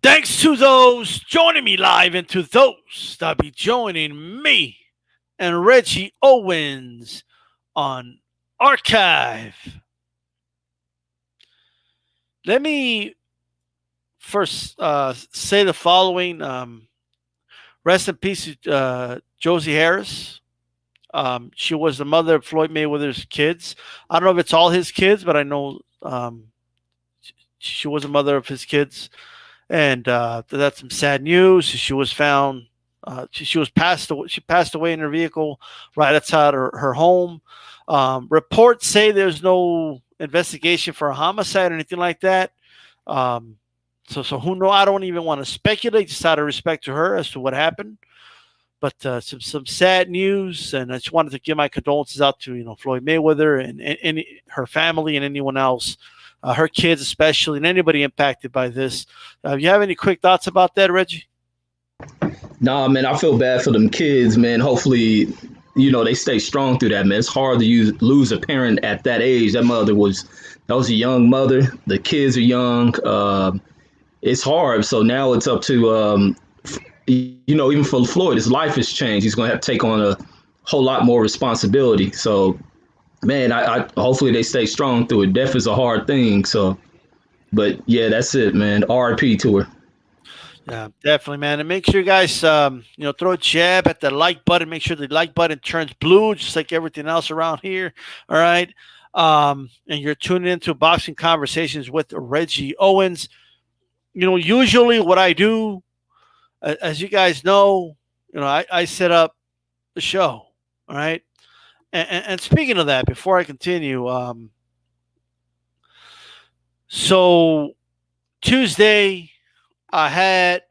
Thanks to those joining me live and to those that be joining me and Reggie Owens on Archive. Let me first say the following. Rest in peace, Josie Harris. She was the mother of Floyd Mayweather's kids. I don't know if it's all his kids, but I know she was the mother of his kids. And that's some sad news. She was found. She was passed away. She passed away in her vehicle right outside her home. Reports say there's no investigation for a homicide or anything like that. So who knows? I don't even want to speculate, just out of respect to her as to what happened. But some sad news, and I just wanted to give my condolences out to Floyd Mayweather and her family and anyone else. Her kids especially, and anybody impacted by this. You have any quick thoughts about that, Reggie? Nah, man, I feel bad for them kids, man. Hopefully, they stay strong through that, man. It's hard to lose a parent at that age. That was a young mother. The kids are young. It's hard. So now it's up to, even for Floyd, his life has changed. He's going to have to take on a whole lot more responsibility. So, man, I hopefully they stay strong through it. Death is a hard thing. So, but yeah, that's it, man. RIP to her. Yeah, definitely, man. And make sure you guys, throw a jab at the like button. Make sure the like button turns blue, just like everything else around here. All right. And you're tuning into Boxing Conversations with Reggie Owens. Usually what I do, as you guys know, I set up the show. All right. And speaking of that, before I continue, so Tuesday I had,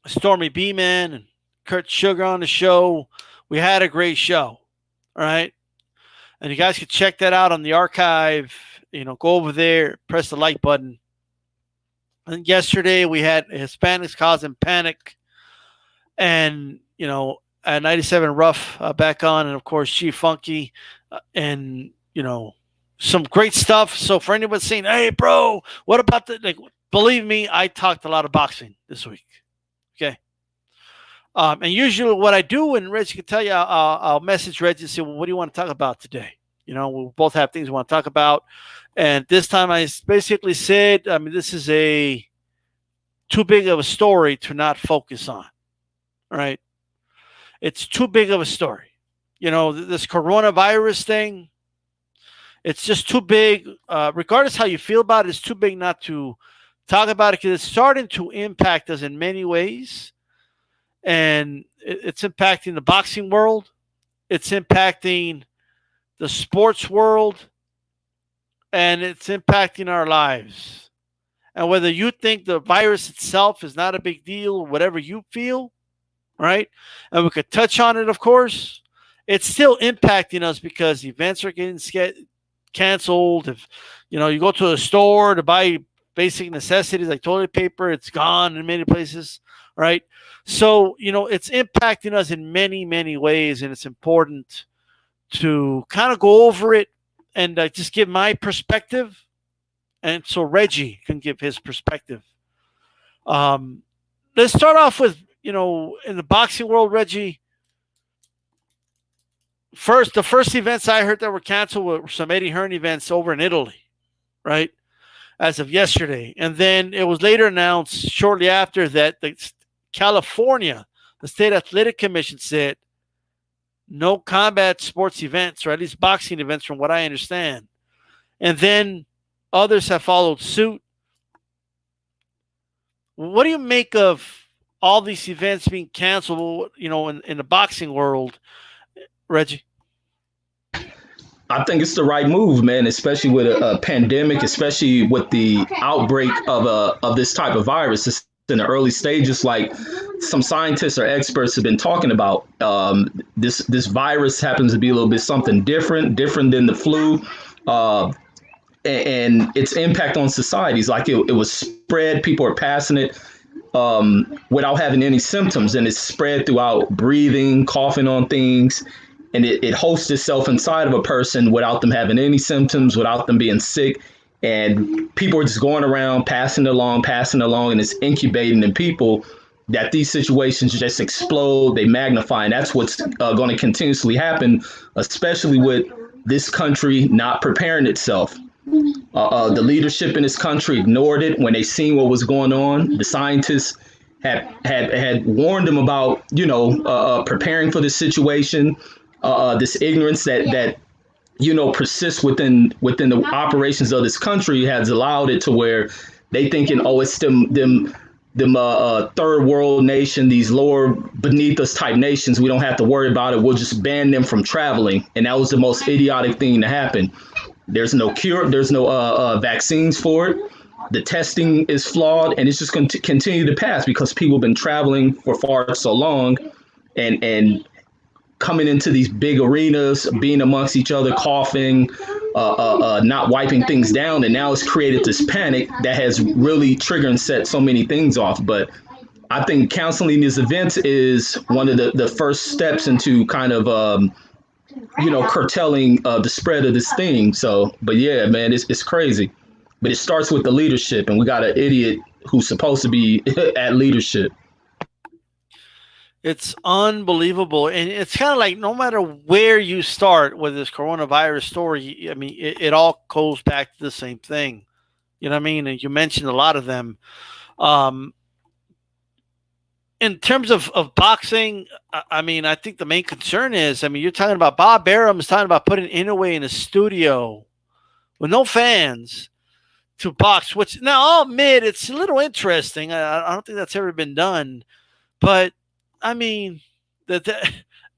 Stormy B-Man and Kurt Sugar on the show. We had a great show. All right. And you guys can check that out on the archive. Go over there, press the like button. And yesterday we had Hispanics Causing Panic. And, at 97 Rough back on, and of course G Funky, and some great stuff. So for anyone saying, "Hey, bro, what about the?" Believe me, I talked a lot of boxing this week. Okay, and usually what I do, and Reggie can tell you, I'll message Reggie and say, "Well, what do you want to talk about today?" We both have things we want to talk about, and this time I basically said, this is too big of a story to not focus on. All right. It's too big of a story. This coronavirus thing, it's just too big. Regardless how you feel about it, it's too big not to talk about it, because it's starting to impact us in many ways. And it's impacting the boxing world. It's impacting the sports world. And it's impacting our lives. And whether you think the virus itself is not a big deal, whatever you feel, right? And we could touch on it, of course. It's still impacting us because events are getting canceled. If you go to a store to buy basic necessities like toilet paper, it's gone in many places, right? So it's impacting us in many, many ways, and it's important to kind of go over it and just give my perspective, and so Reggie can give his perspective. Let's start off with, in the boxing world, Reggie, the first events I heard that were canceled were some Eddie Hearn events over in Italy, right, as of yesterday. And then it was later announced shortly after that California, the State Athletic Commission, said no combat sports events, or at least boxing events from what I understand. And then others have followed suit. What do you make of all these events being canceled, in the boxing world, Reggie? I think it's the right move, man, especially with a pandemic, especially with the outbreak of this type of virus. It's in the early stages, like some scientists or experts have been talking about. This virus happens to be a little bit something different than the flu. And its impact on societies, like it was spread, people are passing it without having any symptoms, and it's spread throughout breathing, coughing on things, and it hosts itself inside of a person without them having any symptoms, without them being sick. and people are just going around passing along, and it's incubating in people that these situations just explode, they magnify, and that's what's going to continuously happen, especially with this country not preparing itself. The leadership in this country ignored it when they seen what was going on. The scientists had warned them about, preparing for this situation. This ignorance that persists within the operations of this country has allowed it to where they thinking, oh, it's them third world nation, these lower beneath us type nations. We don't have to worry about it. We'll just ban them from traveling. And that was the most idiotic thing to happen. There's no cure. There's no vaccines for it. The testing is flawed, and it's just going to continue to pass because people have been traveling for far so long, and coming into these big arenas, being amongst each other, coughing, not wiping things down, and now it's created this panic that has really triggered and set so many things off. But I think canceling these events is one of the first steps into kind of curtailing the spread of this thing. So, but yeah, man, it's crazy. But it starts with the leadership, and we got an idiot who's supposed to be at leadership. It's unbelievable. And it's kind of like no matter where you start with this coronavirus story, I mean, it all goes back to the same thing. You know what I mean? And you mentioned a lot of them. In terms of boxing, I mean, I think the main concern is, I mean, you're talking about Bob Arum is talking about putting Inoue in a studio with no fans to box, which now I'll admit it's a little interesting. I don't think that's ever been done. But, I mean,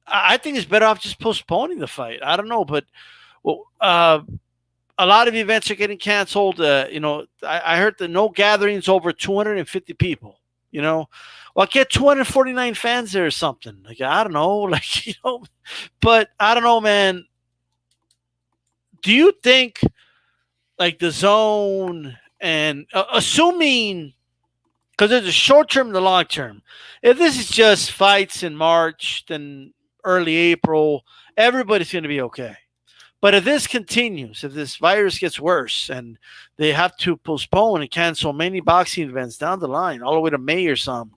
I think it's better off just postponing the fight. I don't know, but a lot of events are getting canceled. I heard that no gatherings over 250 people, Well, get 249 fans there or something. Like, I don't know. But I don't know, man. Do you think, like, the zone and assuming, because there's a short term and the long term, if this is just fights in March, then early April, everybody's going to be okay. But if this continues, if this virus gets worse and they have to postpone and cancel many boxing events down the line, all the way to May or something,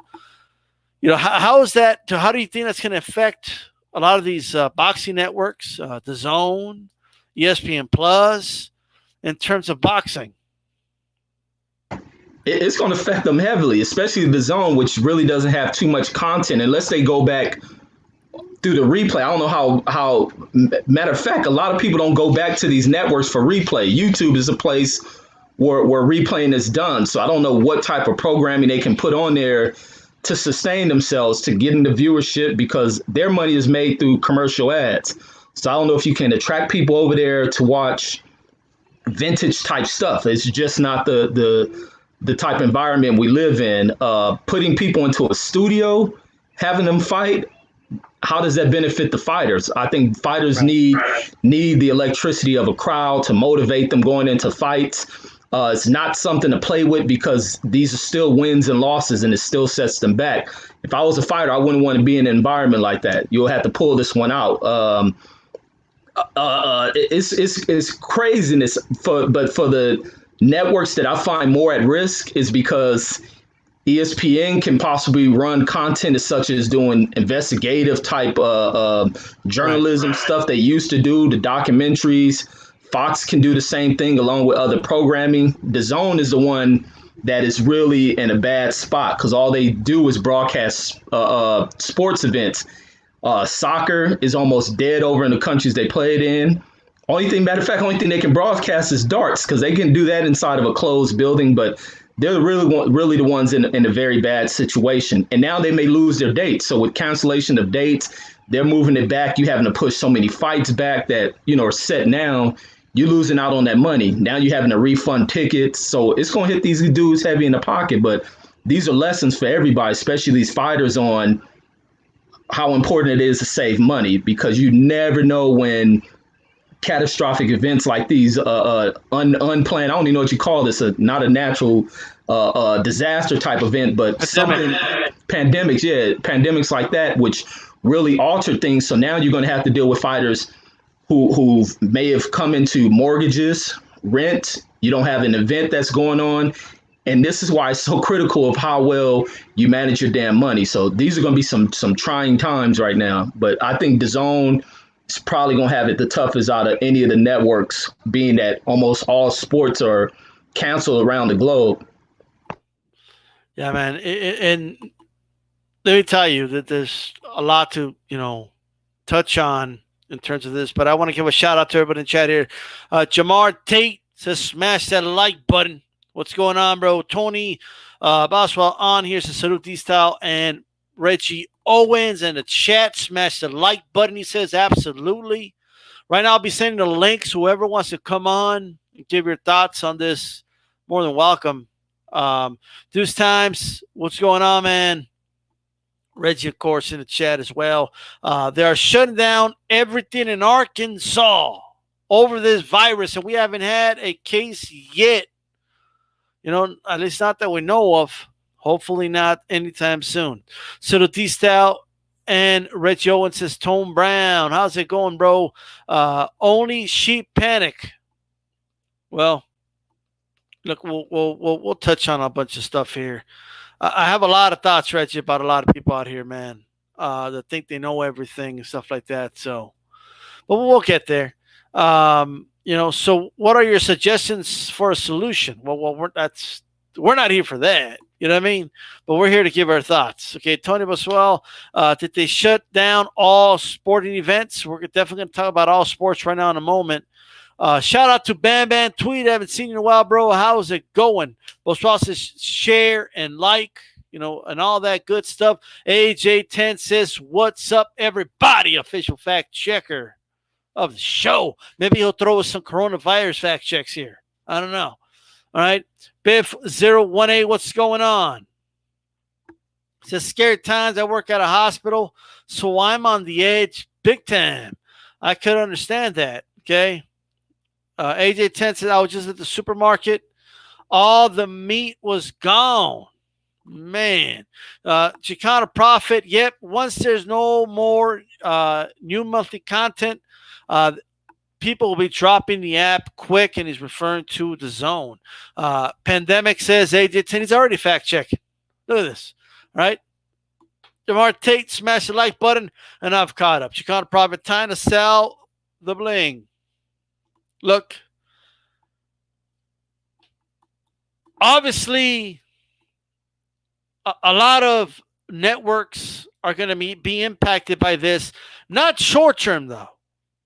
how is that? How do you think that's going to affect a lot of these boxing networks, the Zone, ESPN Plus, in terms of boxing? It's going to affect them heavily, especially the Zone, which really doesn't have too much content unless they go back through the replay. I don't know how matter of fact, a lot of people don't go back to these networks for replay. YouTube is a place where replaying is done. So I don't know what type of programming they can put on there to sustain themselves, to get into viewership, because their money is made through commercial ads. So I don't know if you can attract people over there to watch vintage type stuff. It's just not the type of environment we live in. Putting people into a studio, having them fight, how does that benefit the fighters? I think fighters need the electricity of a crowd to motivate them going into fights. It's not something to play with because these are still wins and losses, and it still sets them back. If I was a fighter, I wouldn't want to be in an environment like that. You'll have to pull this one out. It's craziness. But for the networks that I find more at risk is because ESPN can possibly run content such as doing investigative type journalism stuff they used to do, the documentaries. Fox can do the same thing along with other programming. The Zone is the one that is really in a bad spot because all they do is broadcast sports events. Soccer is almost dead over in the countries they play it in. Only thing they can broadcast is darts because they can do that inside of a closed building, but they're really the ones in a very bad situation. And now they may lose their dates. So with cancellation of dates, they're moving it back. You having to push so many fights back that, are set now. You're losing out on that money. Now you're having to refund tickets. So it's going to hit these dudes heavy in the pocket. But these are lessons for everybody, especially these fighters, on how important it is to save money, because you never know when catastrophic events like these unplanned, I don't even know what you call this, not a natural disaster type event, but pandemics like that, which really altered things. So now you're going to have to deal with fighters who may have come into mortgages, rent, You don't have an event that's going on. And this is why it's so critical of how well you manage your damn money. So these are going to be some trying times right now. But I think DAZN is probably going to have it the toughest out of any of the networks, being that almost all sports are canceled around the globe. Yeah, man. And let me tell you that there's a lot to, touch on in terms of this, but I want to give a shout out to everybody in the chat here. Jamar Tate says, smash that like button. What's going on, bro? Tony Boswell on here says, salute style, and Reggie Owens in the chat, smash the like button. He says, absolutely. Right now, I'll be sending the links. Whoever wants to come on and give your thoughts on this, more than welcome. Deuce Times, what's going on, man? Reggie, of course, in the chat as well. They are shutting down everything in Arkansas over this virus, and we haven't had a case yet. At least not that we know of. Hopefully not anytime soon. So the D-Style and Reggie Owens says, Tone Brown, how's it going, bro? Only sheep panic. Well, look, we'll touch on a bunch of stuff here. I have a lot of thoughts, Reggie, about a lot of people out here, man, that think they know everything and stuff like that. So, but we'll get there. So what are your suggestions for a solution? Well, we're not here for that. You know what I mean? But we're here to give our thoughts. Okay, Tony Boswell, did they shut down all sporting events? We're definitely going to talk about all sports right now in a moment. Shout out to Bam Bam Tweet. I haven't seen you in a while, bro. How's it going? Boswell says share and like, and all that good stuff. AJ10 says, what's up, everybody? Official fact checker of the show. Maybe he'll throw us some coronavirus fact checks here. I don't know. All right. Biff018, what's going on? It says, scared times. I work at a hospital, so I'm on the edge big time. I could understand that. Okay. AJ10 says, I was just at the supermarket. All the meat was gone. Man. Chicana Profit, yep. Once there's no more new monthly content, people will be dropping the app quick, and he's referring to DAZN. Pandemic says AJ10, he's already fact checking. Look at this. All right. Jamar Tate, smash the like button, and I've caught up. Chicana Profit, time to sell the bling. Look, obviously, a lot of networks are going to be impacted by this. Not short term, though.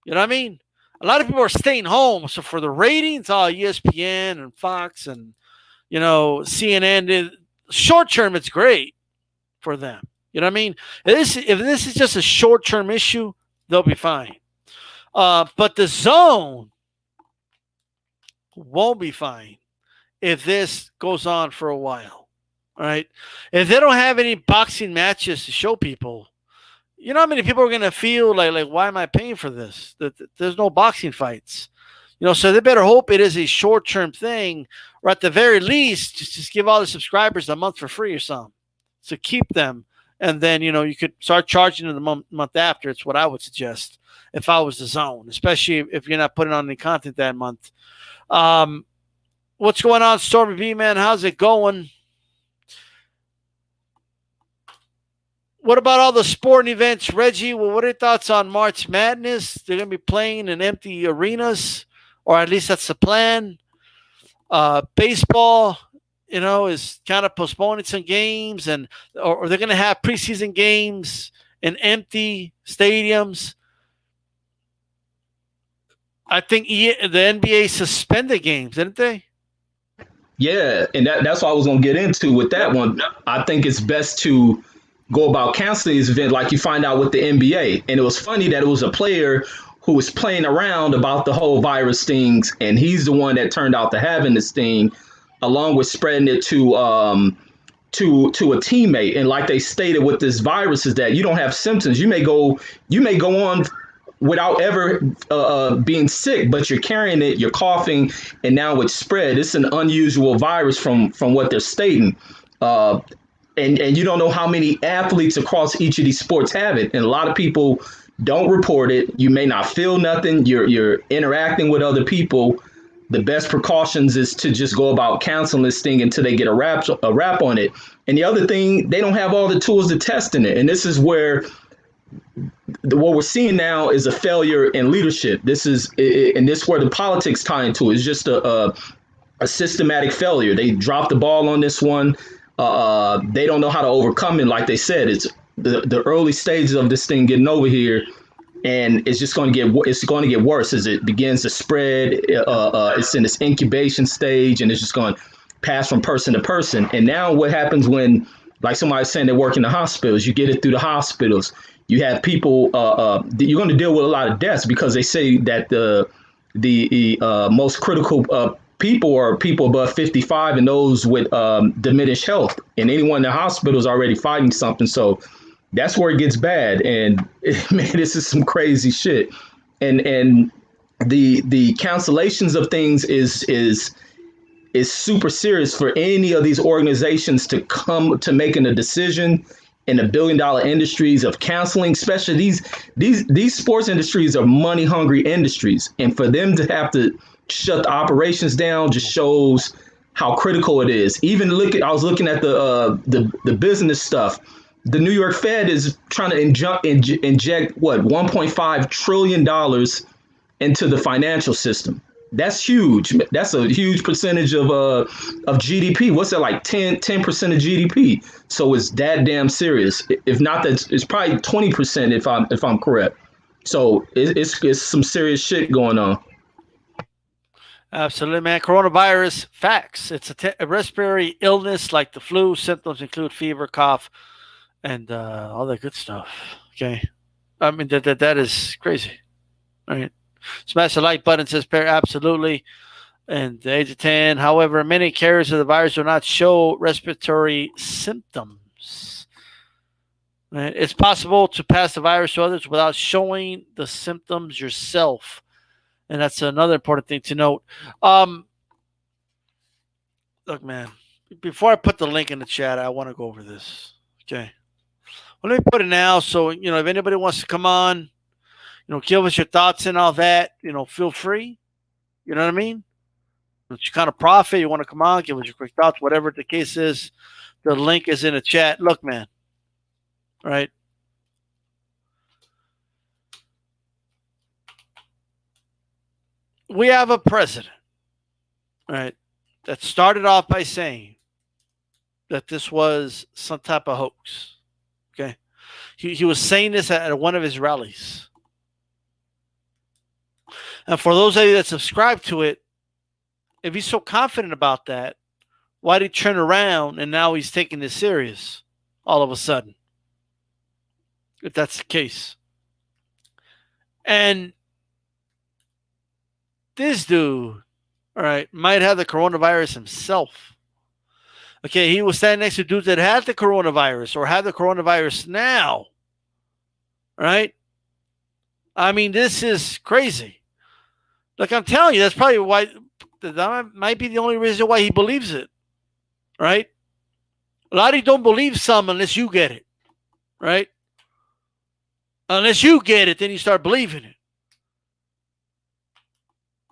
You know what I mean? A lot of people are staying home. So for the ratings, ESPN and Fox and, CNN, short term, it's great for them. You know what I mean? If this is just a short term issue, they'll be fine. But DAZN won't be fine if this goes on for a while. All right. If they don't have any boxing matches to show people, you know how many people are going to feel like, why am I paying for this? There's no boxing fights. So they better hope it is a short-term thing, or at the very least, just give all the subscribers a month for free or something. So keep them. And then, you could start charging them the month after. It's what I would suggest if I was DAZN, especially if you're not putting on any content that month. What's going on, Stormy B, man? How's it going? What about all the sporting events, Reggie? Well, what are your thoughts on March Madness? They're going to be playing in empty arenas, or at least that's the plan. Baseball, is kind of postponing some games, or they're going to have preseason games in empty stadiums. I think the NBA suspended games, didn't they? Yeah, and that's what I was going to get into with that one. I think it's best to go about canceling this event like you find out with the NBA. And it was funny that it was a player who was playing around about the whole virus things, and he's the one that turned out to having this thing, along with spreading it to a teammate. And like they stated with this virus is that you don't have symptoms. You may go on without ever being sick, but you're carrying it, you're coughing, and now it's spread. It's an unusual virus from what they're stating. And you don't know how many athletes across each of these sports have it. And a lot of people don't report it. You may not feel nothing. You're interacting with other people. the best precautions is to just go about counseling this thing until they get a wrap on it. And the other thing, they don't have all the tools to test in it. And this is where what we're seeing now is a failure in leadership. This is where the politics tie into it. It's just a systematic failure. They dropped the ball on this one. They don't know how to overcome it. Like they said, it's the early stages of this thing getting over here, and it's going to get worse as it begins to spread. It's in this incubation stage, and it's just going to pass from person to person. And now what happens when, like somebody's saying, they work in the hospitals? You get it through the hospitals. You have people. You're going to deal with a lot of deaths because they say that the most critical people are people above 55 and those with diminished health. And anyone in the hospital is already fighting something. So that's where it gets bad. And man, this is some crazy shit. And the cancellations of things is super serious for any of these organizations to come to making a decision in the billion-dollar industries of counseling, especially these sports industries are money-hungry industries, and for them to have to shut the operations down just shows how critical it is. Even I was looking at the business stuff. The New York Fed is trying to inject what $1.5 trillion into the financial system. That's huge. That's a huge percentage of GDP. What's that, like 10% of GDP? So it's that damn serious. If not, it's probably 20% if I'm correct. So it's some serious shit going on. Absolutely, man. Coronavirus, facts. It's a respiratory illness like the flu. Symptoms include fever, cough, and all that good stuff. Okay, I mean that is crazy, right? Smash the like button, says Perry. Absolutely. And the age of 10. However, many carriers of the virus do not show respiratory symptoms. Right? It's possible to pass the virus to others without showing the symptoms yourself. And that's another important thing to note. Look, man, before I put the link in the chat, I want to go over this. Okay. Well, let me put it now. So, if anybody wants to come on, give us your thoughts and all that, feel free. You know what I mean? If you kind of profit, you want to come on, give us your quick thoughts, whatever the case is. The link is in the chat. Look, man. All right. We have a president, right, that started off by saying that this was some type of hoax. Okay. He was saying this at one of his rallies. And for those of you that subscribe to it, if he's so confident about that, why did he turn around and now he's taking this serious all of a sudden? If that's the case. And this dude, all right, might have the coronavirus himself. Okay, he was standing next to dudes that had the coronavirus or have the coronavirus now. Right? I mean, this is crazy. Like I'm telling you, that's probably why that might be the only reason why he believes it. Right? A lot of you don't believe some unless you get it. Right? Unless you get it, then you start believing it.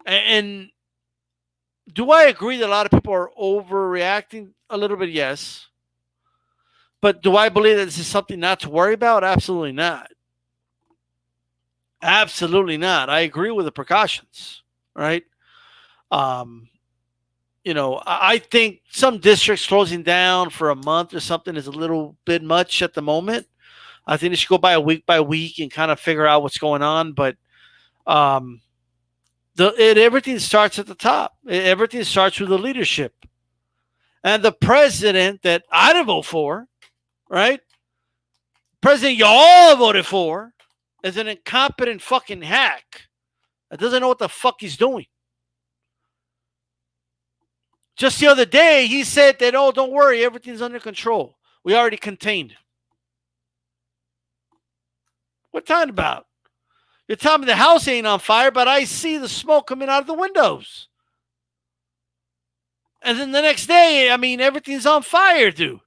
And do I agree that a lot of people are overreacting a little bit? Yes. But do I believe that this is something not to worry about? Absolutely not. Absolutely not. I agree with the precautions, right? I think some districts closing down for a month or something is a little bit much at the moment. I think they should go by week and kind of figure out what's going on. But everything starts at the top. Everything starts with the leadership. And the president that I didn't vote for, right? President you all voted for is an incompetent fucking hack that doesn't know what the fuck he's doing. Just the other day, he said that, oh, don't worry, everything's under control. We already contained it. What are you talking about? You're telling me the house ain't on fire, but I see the smoke coming out of the windows. And then the next day, I mean, everything's on fire, dude.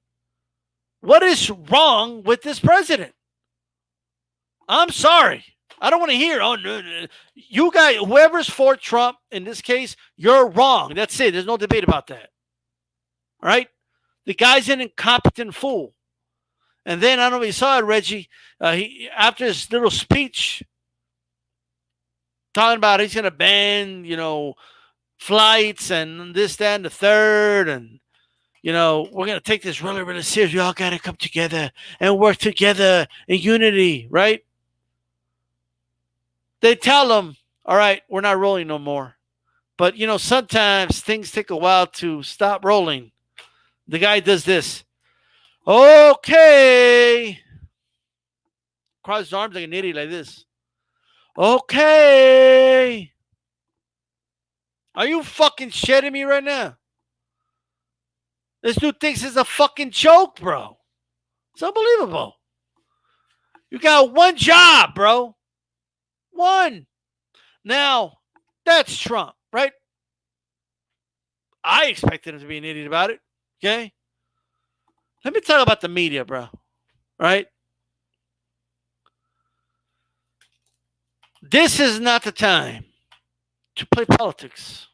What is wrong with this president? I'm sorry. I don't want to hear, oh, no, no. You guys, whoever's for Trump in this case, you're wrong. That's it. There's no debate about that. All right? The guy's an incompetent fool. And then, I don't know if you saw it, Reggie, after his little speech talking about he's going to ban, flights and this, that, and the third, and we're going to take this really, really serious. We all got to come together and work together in unity, right? They tell them, all right, we're not rolling no more. But, sometimes things take a while to stop rolling. The guy does this. Okay. Cross his arms like an idiot like this. Okay. Are you fucking shitting me right now? This dude thinks it's a fucking joke, bro. It's unbelievable. You got one job, bro. One. Now, that's Trump, right? I expected him to be an idiot about it. Okay? Let me talk about the media, bro. Right? This is not the time to play politics.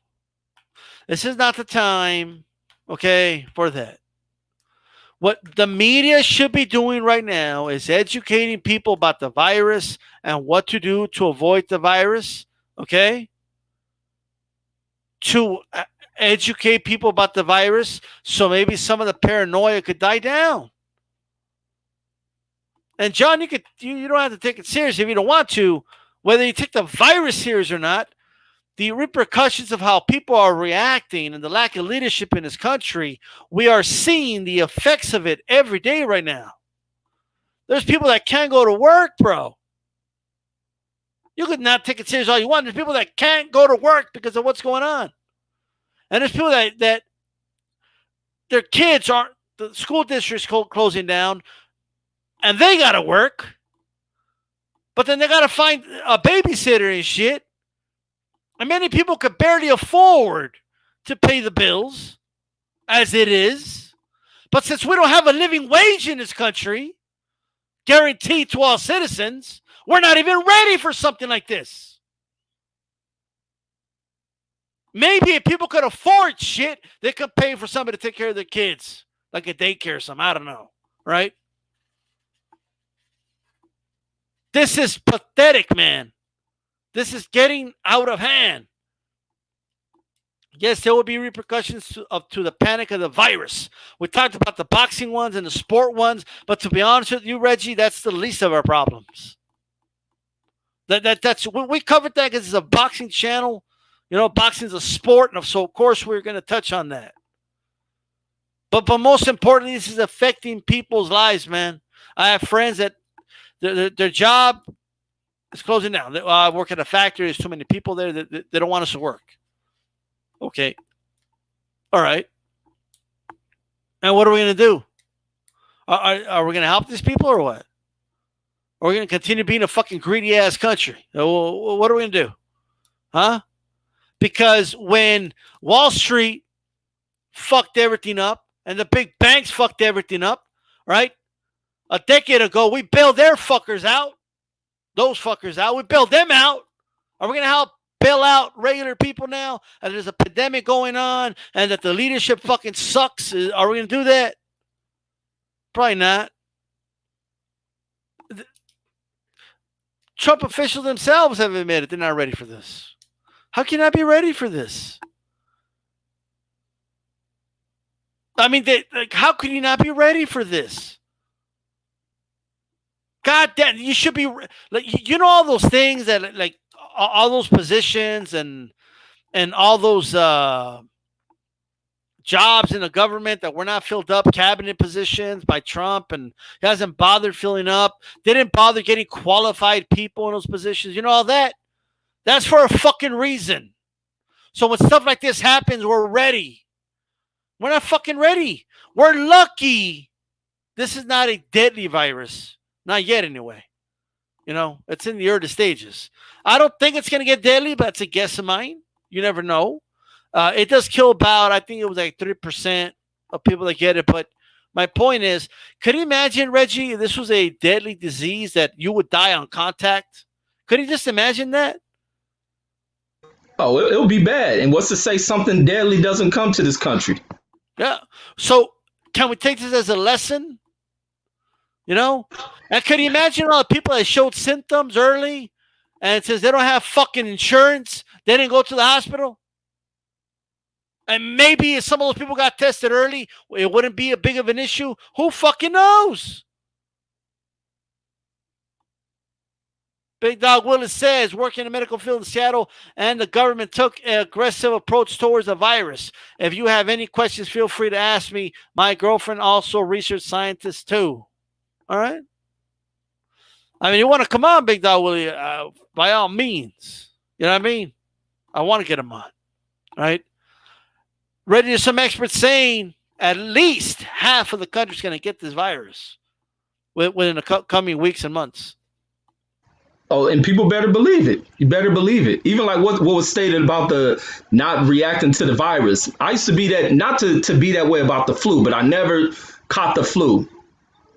This is not the time, okay, for that. What the media should be doing right now is educating people about the virus and what to do to avoid the virus, okay? To educate people about the virus so maybe some of the paranoia could die down. And John, you don't have to take it seriously if you don't want to. Whether you take the virus serious or not, the repercussions of how people are reacting and the lack of leadership in this country, we are seeing the effects of it every day right now. There's people that can't go to work, bro. You could not take it serious all you want. There's people that can't go to work because of what's going on. And there's people that their kids aren't, the school district's closing down, and they got to work. But then they got to find a babysitter and shit. And many people could barely afford to pay the bills as it is. But since we don't have a living wage in this country, guaranteed to all citizens, we're not even ready for something like this. Maybe if people could afford shit, they could pay for somebody to take care of their kids, like a daycare or something. I don't know, right? This is pathetic, man. This is getting out of hand. Yes, there will be repercussions to the panic of the virus. We talked about the boxing ones and the sport ones, but to be honest with you, Reggie, that's the least of our problems. That's we covered that because it's a boxing channel. Boxing is a sport, and so of course we're going to touch on that. But most importantly, this is affecting people's lives, man. I have friends that their job is closing down. I work at a factory. There's too many people there that they don't want us to work. Okay. All right. And what are we going to do? Are we going to help these people or what? Or are we going to continue being a fucking greedy ass country? What are we going to do? Huh? Because when Wall Street fucked everything up and the big banks fucked everything up, right? A decade ago, we bailed their fuckers out. Those fuckers out. We bailed them out. Are we going to help bail out regular people now? And there's a pandemic going on and that the leadership fucking sucks. Are we going to do that? Probably not. Trump officials themselves have admitted they're not ready for this. How can I be ready for this? I mean, how can you not be ready for this? God damn, you should be like, all those things that like all those positions and all those jobs in the government that were not filled up, cabinet positions by Trump, and he hasn't bothered filling up. They didn't bother getting qualified people in those positions. All that. That's for a fucking reason. So when stuff like this happens, we're ready. We're not fucking ready. We're lucky. This is not a deadly virus. Not yet, anyway. It's in the early stages. I don't think it's going to get deadly, but it's a guess of mine. You never know. It does kill about, I think it was like 3% of people that get it. But my point is, could you imagine, Reggie, if this was a deadly disease that you would die on contact? Could you just imagine that? Oh, it'll be bad. And what's to say something deadly doesn't come to this country? Yeah. So can we take this as a lesson? You know? And could you imagine all the people that showed symptoms early and it says they don't have fucking insurance, they didn't go to the hospital? And maybe if some of those people got tested early, it wouldn't be a big of an issue. Who fucking knows? Big Dog Willis says, working in the medical field in Seattle, and the government took an aggressive approach towards the virus. If you have any questions, feel free to ask me. My girlfriend also research scientist too. All right? I mean, you want to come on, Big Dog Willie, by all means. You know what I mean? I want to get him on. All right? Ready to some experts saying at least half of the country is going to get this virus within the coming weeks and months. Oh, and people better believe it. You better believe it. Even like what was stated about the not reacting to the virus. I used to be that, not to be that way about the flu, but I never caught the flu.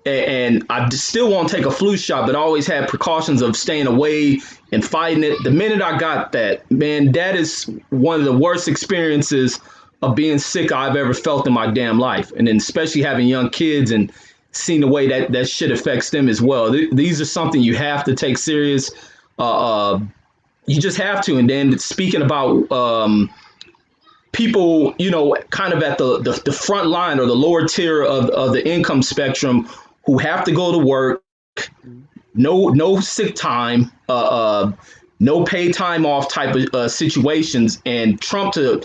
And I still won't take a flu shot, but I always had precautions of staying away and fighting it. The minute I got that, man, that is one of the worst experiences of being sick I've ever felt in my damn life. And then especially having young kids and seeing the way that shit affects them as well. These are something you have to take serious. You just have to. And then speaking about people, you know, kind of at the front line or the lower tier of the income spectrum who have to go to work, no sick time, no paid time off type of situations, and Trump to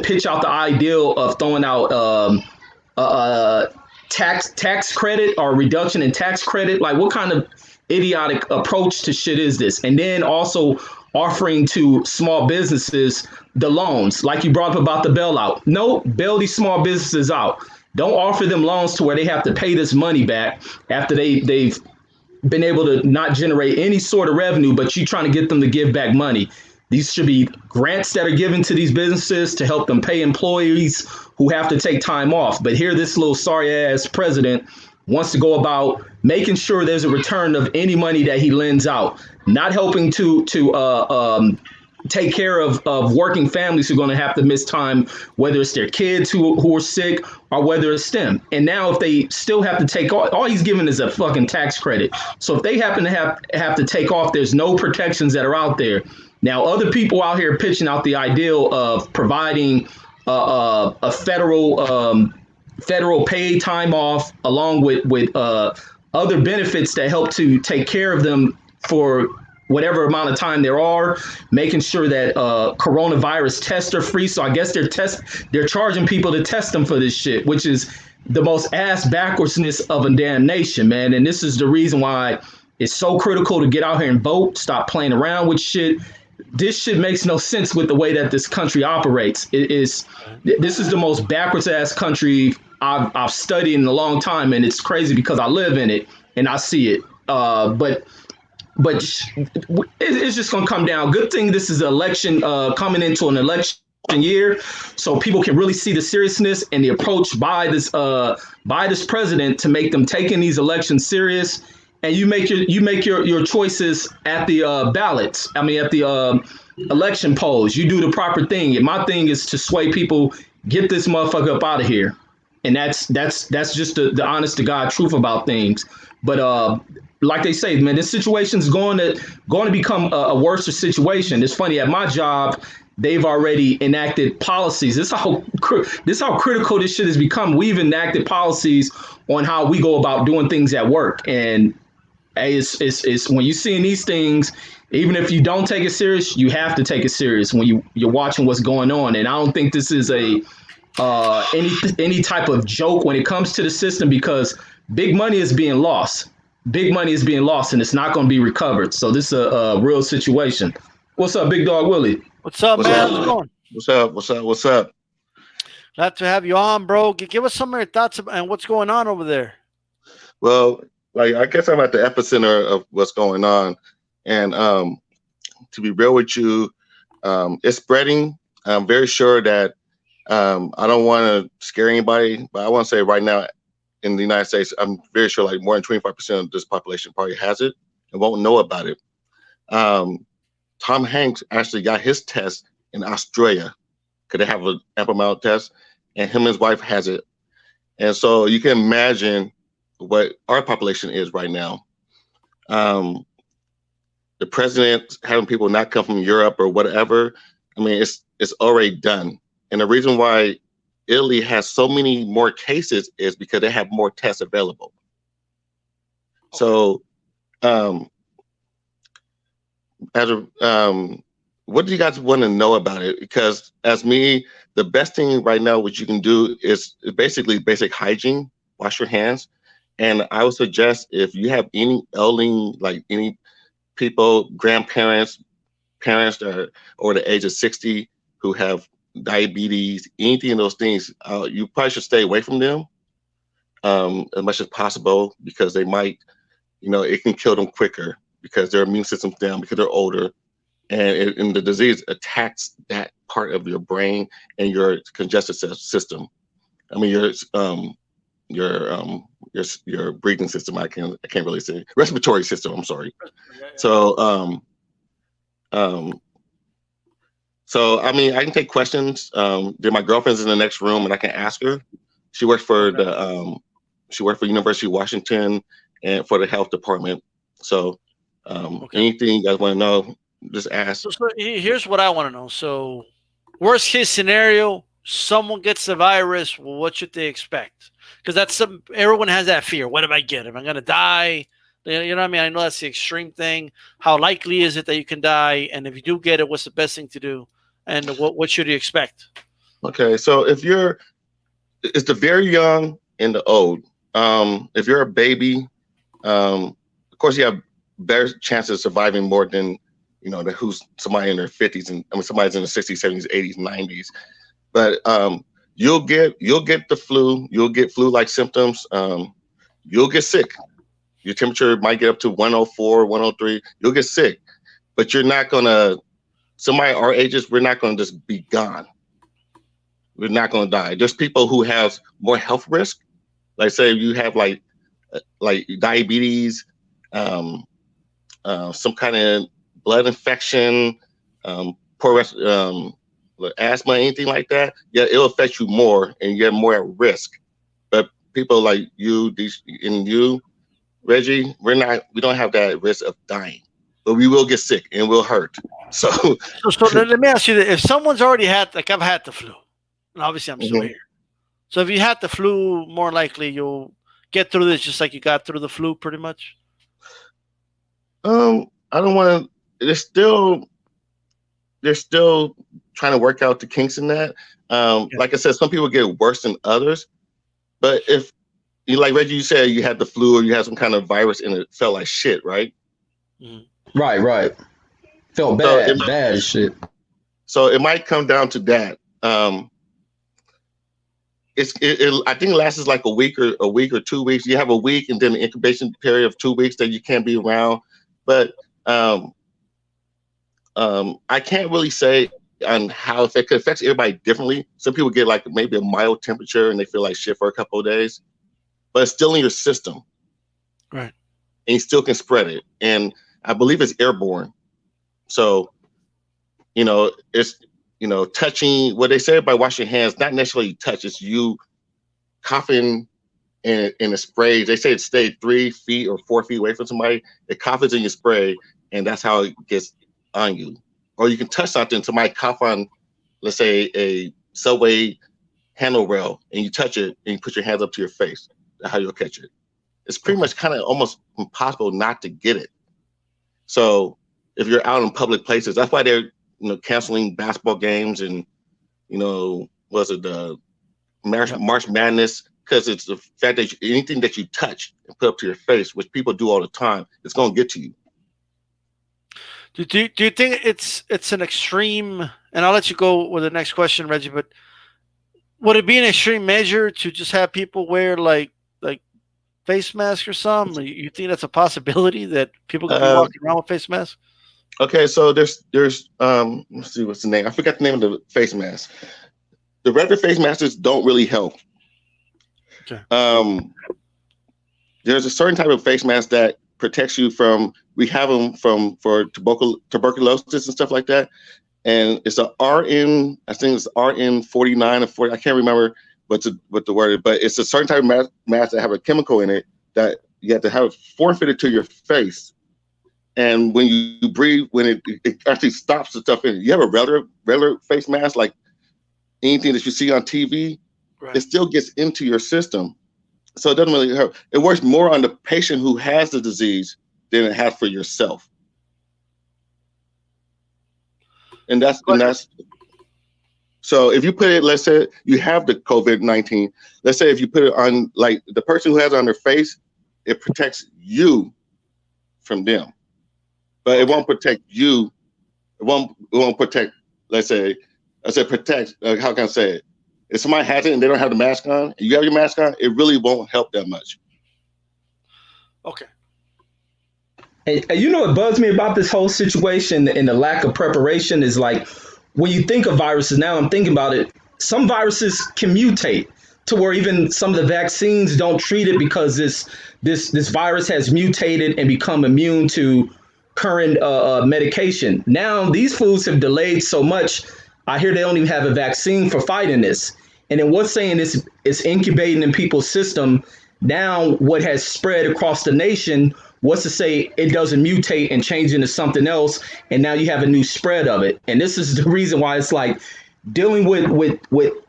pitch out the ideal of throwing out tax credit or reduction in tax credit. Like, what kind of idiotic approach to shit is this? And then also offering to small businesses the loans, like you brought up about the bailout. No, bail these small businesses out. Don't offer them loans to where they have to pay this money back after they've been able to not generate any sort of revenue, but you trying to get them to give back money. These should be grants that are given to these businesses to help them pay employees who have to take time off. But here, this little sorry ass president wants to go about making sure there's a return of any money that he lends out, not helping to take care of working families who are going to have to miss time, whether it's their kids who are sick or whether it's them. And now if they still have to take off, all he's giving is a fucking tax credit. So if they happen to have to take off, there's no protections that are out there. Now, other people out here pitching out the ideal of providing a federal paid time off along with other benefits that help to take care of them for whatever amount of time there are, making sure that coronavirus tests are free. So I guess they're charging people to test them for this shit, which is the most ass backwardsness of a damn nation, man. And this is the reason why it's so critical to get out here and vote, stop playing around with shit. This shit makes no sense with the way that this country operates. This is the most backwards ass country I've studied in a long time, and it's crazy because I live in it and I see it. But it's just gonna come down. Good thing this is an election, coming into an election year, so people can really see the seriousness and the approach by this president to make them taking these elections serious. And you make your choices at the ballots. I mean, at the election polls. You do the proper thing. And my thing is to sway people, get this motherfucker up out of here. And that's just the honest to God truth about things. But like they say, man, this situation is going to become a worse situation. It's funny, at my job, they've already enacted policies. This is how critical this shit has become. We've enacted policies on how we go about doing things at work. And it's when you're seeing these things, even if you don't take it serious, you have to take it serious when you're watching what's going on. And I don't think this is any type of joke when it comes to the system, because big money is being lost. Big money is being lost, and it's not going to be recovered. So this is a real situation. What's up, Big Dog Willie? What's up, man? How's it going? What's up? Glad to have you on, bro. Give us some of your thoughts and what's going on over there. Well, I guess I'm at the epicenter of what's going on. And to be real with you, it's spreading. I'm very sure that I don't want to scare anybody, but I want to say right now in the United States, I'm very sure like more than 25% of this population probably has it and won't know about it. Tom Hanks actually got his test in Australia because they have an ample amount of tests, and him and his wife has it. And so you can imagine what our population is right now. The president having people not come from Europe or whatever, I mean, it's already done. And the reason why Italy has so many more cases is because they have more tests available. Okay. So, what do you guys want to know about it? Because as me, the best thing right now, what you can do is basically basic hygiene, wash your hands. And I would suggest if you have any elderly, like any people, grandparents, parents that are over the age of 60 who have diabetes, anything of those things, you probably should stay away from them as much as possible, because they might, it can kill them quicker because their immune system's down, because they're older, and the disease attacks that part of your brain and your congestive system. I mean, your breathing system. I can't really say respiratory system. I'm sorry. So I mean, I can take questions. My girlfriend's in the next room, and I can ask her. She works for University of Washington and for the health department. So anything you guys want to know, just ask. So here's what I want to know. So worst case scenario, someone gets the virus. Well, what should they expect? Because everyone has that fear. What if I get it? Am I going to die? You know what I mean? I know that's the extreme thing. How likely is it that you can die? And if you do get it, what's the best thing to do? And what should you expect? Okay, so it's the very young and the old. If you're a baby, of course you have better chances of surviving more than who's somebody in their 50s, and somebody's in the 60s, 70s, 80s, 90s. But you'll get the flu. You'll get flu-like symptoms. You'll get sick. Your temperature might get up to 104, 103. You'll get sick, but you're not gonna. Somebody our ages, we're not gonna just be gone. We're not gonna die. There's people who have more health risk. Like say you have like diabetes, some kind of blood infection, poor asthma, anything like that. Yeah, it'll affect you more, and you're more at risk. But people like you, Reggie, we don't have that risk of dying, but we will get sick and we'll hurt. So let me ask you that: if someone's already had, like I've had the flu, and obviously I'm still here. So if you had the flu, more likely you'll get through this just like you got through the flu, pretty much. I don't want to. They're still trying to work out the kinks in that. Like I said, some people get worse than others, but if like Reggie, you said you had the flu or you had some kind of virus and it felt like shit, right? Mm-hmm. Right. Felt bad, bad as shit. So it might come down to that. I think it lasts like a week or 2 weeks. You have a week and then an incubation period of 2 weeks that you can't be around. But I can't really say on how it affects everybody differently. Some people get like maybe a mild temperature and they feel like shit for a couple of days, but it's still in your system. Right. And you still can spread it. And I believe it's airborne. So, it's, touching, what they say by washing hands, not necessarily touch, it's you coughing in a spray. They say it stay 3 feet or 4 feet away from somebody. It coughs in your spray, and that's how it gets on you. Or you can touch something, somebody cough on, let's say, a subway handle rail, and you touch it, and you put your hands up to your face. That's how you'll catch it. It's pretty much kind of almost impossible not to get it. So if you're out in public places, that's why they're canceling basketball games and the March Madness, because it's the fact that anything that you touch and put up to your face, which people do all the time, it's going to get to you. Do you think it's an extreme? And I'll let you go with the next question, Reggie. But would it be an extreme measure to just have people wear like face masks or something? You think that's a possibility that people can be walking around with face masks? Okay, so there's let's see, what's the name? I forgot the name of the face mask. The regular face masks don't really help. Okay. There's a certain type of face mask that protects you from. We have them for tuberculosis and stuff like that. And it's a RN. I think it's RN 49 or 40. I can't remember what the word is, but it's a certain type of mask that have a chemical in it that you have to have forfeited to your face. And when you breathe, when it actually stops the stuff in it. You have a regular face mask, like anything that you see on TV, right. It still gets into your system. So it doesn't really hurt. It works more on the patient who has the disease than it has for yourself. And that's so if you put it, let's say you have the COVID-19, let's say if you put it on, like the person who has it on their face, it protects you from them. But it won't protect you. It won't protect, let's say protect, how can I say it? If somebody has it and they don't have the mask on, and you have your mask on, it really won't help that much. Okay. And you know what bugs me about this whole situation and the lack of preparation is, like, when you think of viruses, now I'm thinking about it, some viruses can mutate to where even some of the vaccines don't treat it because this virus has mutated and become immune to current medication. Now these foods have delayed so much. I hear they don't even have a vaccine for fighting this. And then what's saying it's incubating in people's system. Now what has spread across the nation, what's to say it doesn't mutate and change into something else, and now you have a new spread of it. And this is the reason why it's like dealing with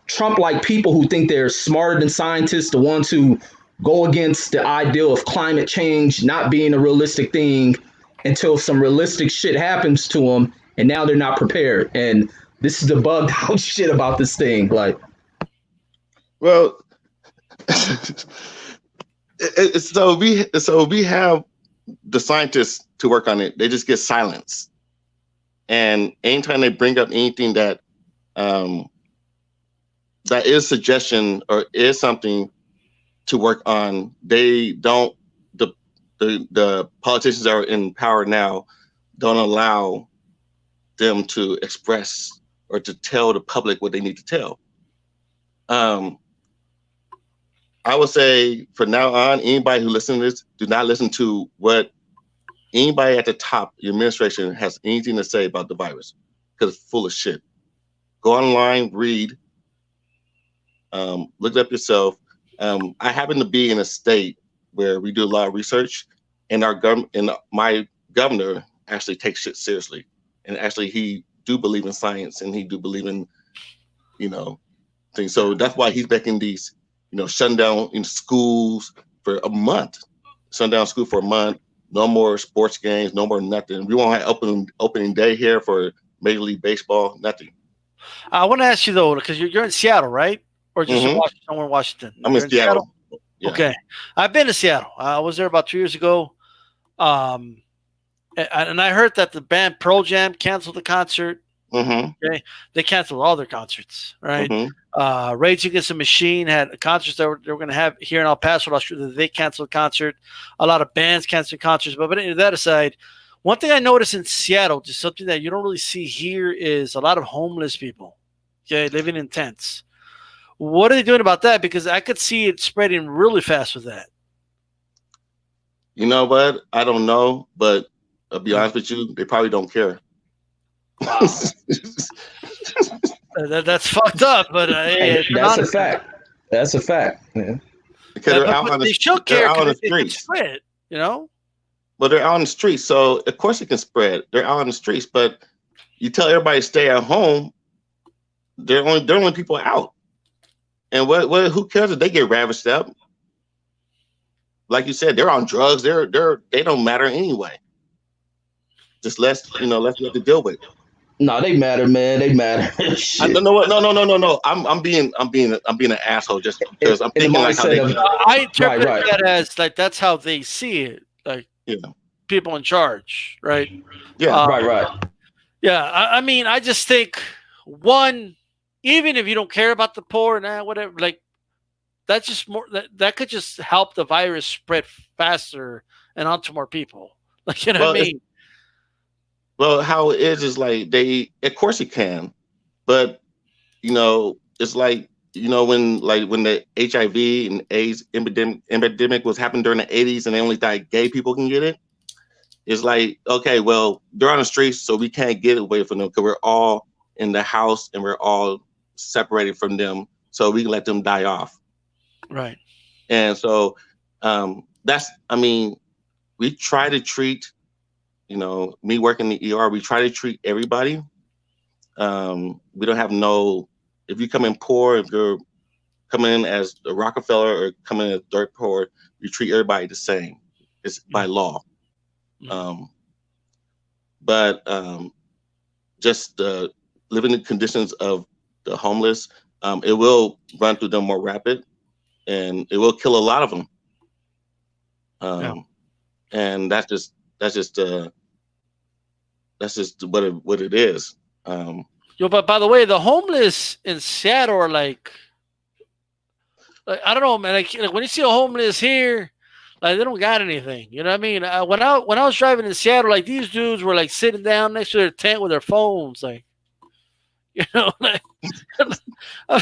Trump-like people who think they're smarter than scientists, the ones who go against the ideal of climate change not being a realistic thing until some realistic shit happens to them, and now they're not prepared. And this is the bugged out shit about this thing. Like, well, so we have the scientists to work on it. They just get silenced, and anytime they bring up anything that that is suggestion or is something to work on, they don't. The politicians that are in power now don't allow them to express or to tell the public what they need to tell. I would say from now on, anybody who listens to this, do not listen to what anybody at the top, your administration, has anything to say about the virus, because it's full of shit. Go online, read, look it up yourself. I happen to be in a state where we do a lot of research, and my governor actually takes shit seriously, and actually he do believe in science, and he do believe in, things. So that's why he's making these, shutting down in schools for a month, shutting down school for a month. No more sports games, no more nothing. We won't have opening day here for Major League Baseball, nothing. I want to ask you though, because you're in Seattle, right? Or just somewhere in Washington? I'm in Seattle. Yeah. Okay, I've been to Seattle. I was there about 2 years ago, and I heard that the band Pearl Jam canceled the concert. Okay, they canceled all their concerts. Right, Rage Against the Machine had concerts that they were going to have here in El Paso. They canceled a concert. A lot of bands canceled concerts. But that aside, one thing I noticed in Seattle, just something that you don't really see here, is a lot of homeless people. Okay, living in tents. What are they doing about that? Because I could see it spreading really fast with that. You know what? I don't know, but I'll be honest with you, they probably don't care. Wow. That's fucked up, but that's a fact. That's a fact. Yeah. Because they're out on the street. They're out on the streets. Spread, But they're out on the streets, so of course it can spread. They're out on the streets, but you tell everybody to stay at home. They're only people out. And what? Who cares if they get ravaged up? Like you said, they're on drugs. They don't matter anyway. Just let's let to deal with it. No, they matter, man. They matter. No. I'm being an asshole just because I'm thinking like how they. I interpret that as like that's how they see it. Like people in charge, right? Yeah, right. Yeah, I mean, I just think one. Even if you don't care about the poor and whatever, like that's just more that could just help the virus spread faster and onto more people. Like what I mean? Well, how it is like of course it can, but it's like you know, when the HIV and AIDS epidemic was happening during the 80s, and they only thought gay people can get it. It's like, okay, well, they're on the streets, so we can't get away from them because we're all in the house and we're all separated from them, so we can let them die off. Right. And so we try to treat, you know, me working in the ER, we try to treat everybody. We don't have if you come in poor, if you're coming in as a Rockefeller or coming in as dirt poor, we treat everybody the same. It's by law. Just the living conditions of the homeless, it will run through them more rapid, and it will kill a lot of them. And that's just what it is. But by the way, the homeless in Seattle are like I don't know, man. Like when you see a homeless here, like they don't got anything. You know what I mean? When I was driving in Seattle, like these dudes were like sitting down next to their tent with their phones, like, you know, like I'm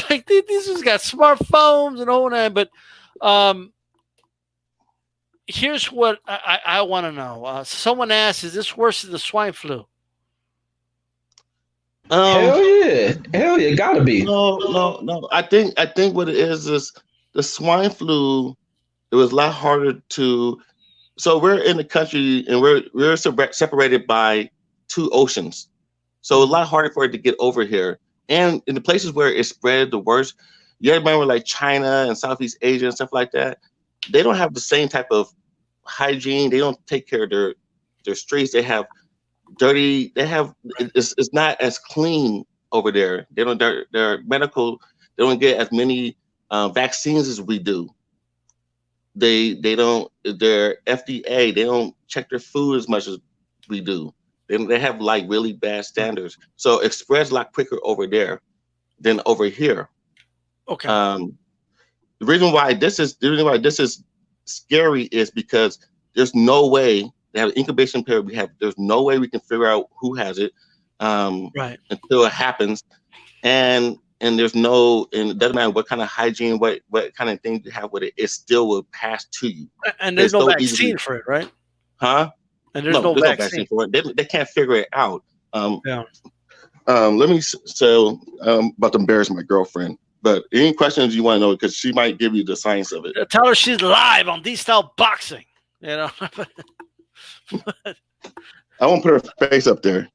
like these dudes got smartphones and all that. But here's what I want to know. Someone asked, "Is this worse than the swine flu?" Hell yeah, gotta be. No. I think what it is the swine flu. It was a lot harder to. So we're in the country and we're separated by 2 oceans, so a lot harder for it to get over here. And in the places where it spread the worst, you remember like China and Southeast Asia and stuff like that. They don't have the same type of hygiene. They don't take care of their streets. They have dirty. It's not as clean over there. They don't. Their medical. They don't get as many vaccines as we do. They don't. Their FDA. They don't check their food as much as we do. They have like really bad standards. So it spreads a lot quicker over there than over here. Okay. The reason why this is scary is because there's no way. They have an incubation period. There's no way we can figure out who has it until it happens, and there's and it doesn't matter what kind of hygiene, what kind of things you have with it, it still will pass to you. And there's no vaccine for it, right? Huh? And there's no vaccine for it. They can't figure it out. Let me about to embarrass my girlfriend. But any questions you want to know, because she might give you the science of it. Tell her she's live on D-Style Boxing. You know. I won't put her face up there.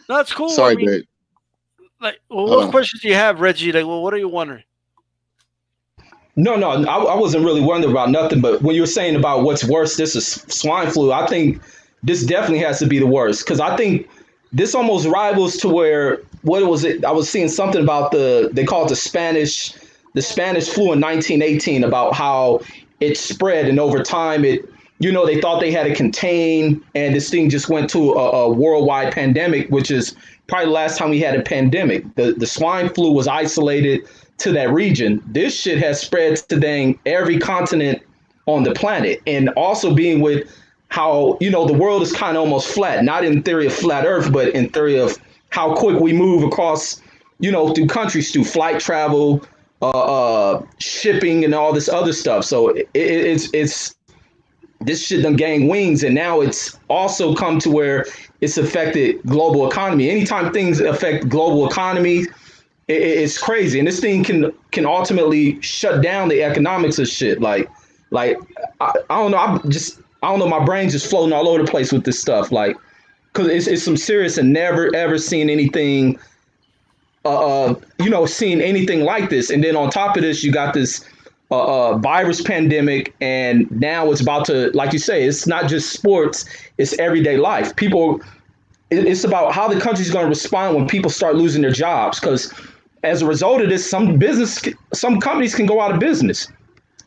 No, that's cool. Sorry, babe. Like, what questions do you have, Reggie? Like, what are you wondering? No, I wasn't really wondering about nothing. But when you were saying about what's worse, this is swine flu. I think this definitely has to be the worst, because I think this almost rivals to where, what was it? I was seeing something about they call it the Spanish flu in 1918, about how it spread, and over time they thought they had it contained, and this thing just went to a worldwide pandemic, which is probably the last time we had a pandemic. The swine flu was isolated to that region. This shit has spread to dang every continent on the planet, and also being with how, the world is kind of almost flat, not in theory of flat earth, but in theory of how quick we move across, through countries, through flight travel, shipping and all this other stuff. So it's this shit done gained wings, and now it's also come to where it's affected global economy. Anytime things affect global economy, it's crazy. And this thing can ultimately shut down the economics of shit. Like I don't know. I don't know. My brain's just floating all over the place with this stuff. Like, cause it's some serious, and never ever seen anything, seeing anything like this. And then on top of this, you got this virus pandemic, and now it's about to, like you say, it's not just sports, it's everyday life. It's about how the country's going to respond when people start losing their jobs, because as a result of this, some companies can go out of business.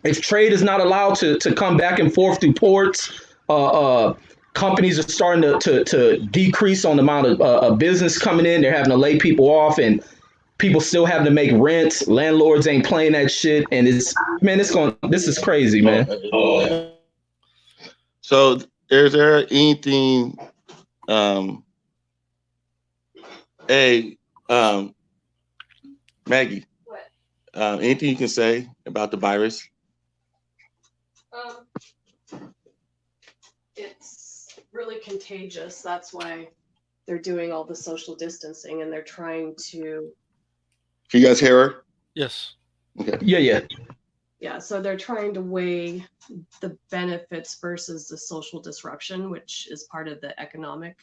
If trade is not allowed to come back and forth through ports, companies are starting to decrease on the amount of business coming in. They're having to lay people off, and people still having to make rent. Landlords ain't playing that shit, and this is crazy, man. So is there anything, Maggie? What? Anything you can say about the virus? It's really contagious. That's why they're doing all the social distancing, and they're trying to. Can you guys hear her? Yes. Okay. Yeah. Yeah, so they're trying to weigh the benefits versus the social disruption, which is part of the economic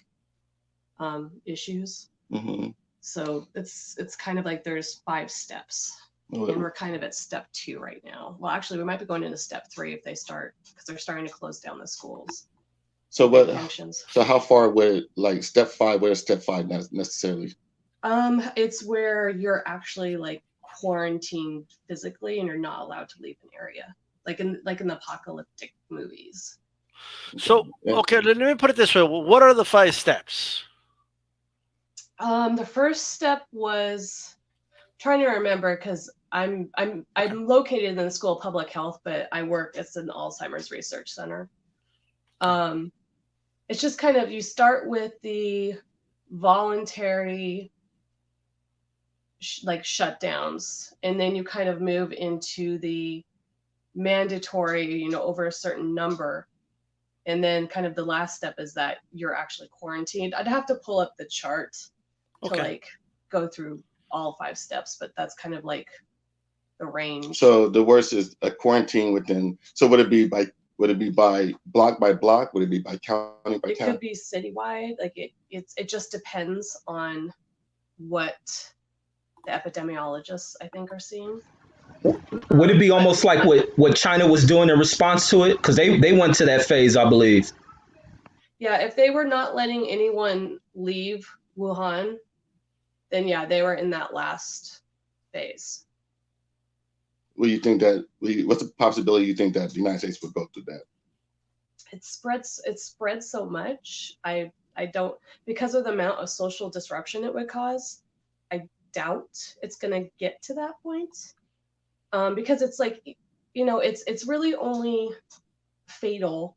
issues. Mm-hmm. So it's kind of like there's 5 steps, and we're kind of at step 2 right now. Well, actually, we might be going into step 3 if they start, because they're starting to close down the schools. So what? Functions. So how far would like step 5? Where is step 5 not necessarily? It's where you're actually like quarantined physically, and you're not allowed to leave an area, like in the apocalyptic movies. So okay, let me put it this way: what are the 5 steps? The first step was trying to remember, because I'm located in the School of Public Health, but I work at an Alzheimer's research center. It's just kind of, you start with the voluntary like shutdowns, and then you kind of move into the mandatory, over a certain number. And then kind of the last step is that you're actually quarantined. I'd have to pull up the chart to like go through all 5 steps, but that's kind of like the range. So the worst is a quarantine within. So would it be by block by block? Would it be by county by county? It could be citywide. Like it just depends on what the epidemiologists, I think, are seeing. Would it be almost like what China was doing in response to it? Because they went to that phase, I believe. Yeah, if they were not letting anyone leave Wuhan, then yeah, they were in that last phase. Well, you think that? What's the possibility you think that the United States would go through that? It spreads so much. I don't, because of the amount of social disruption it would cause, I doubt it's gonna get to that point. Because it's like, it's really only fatal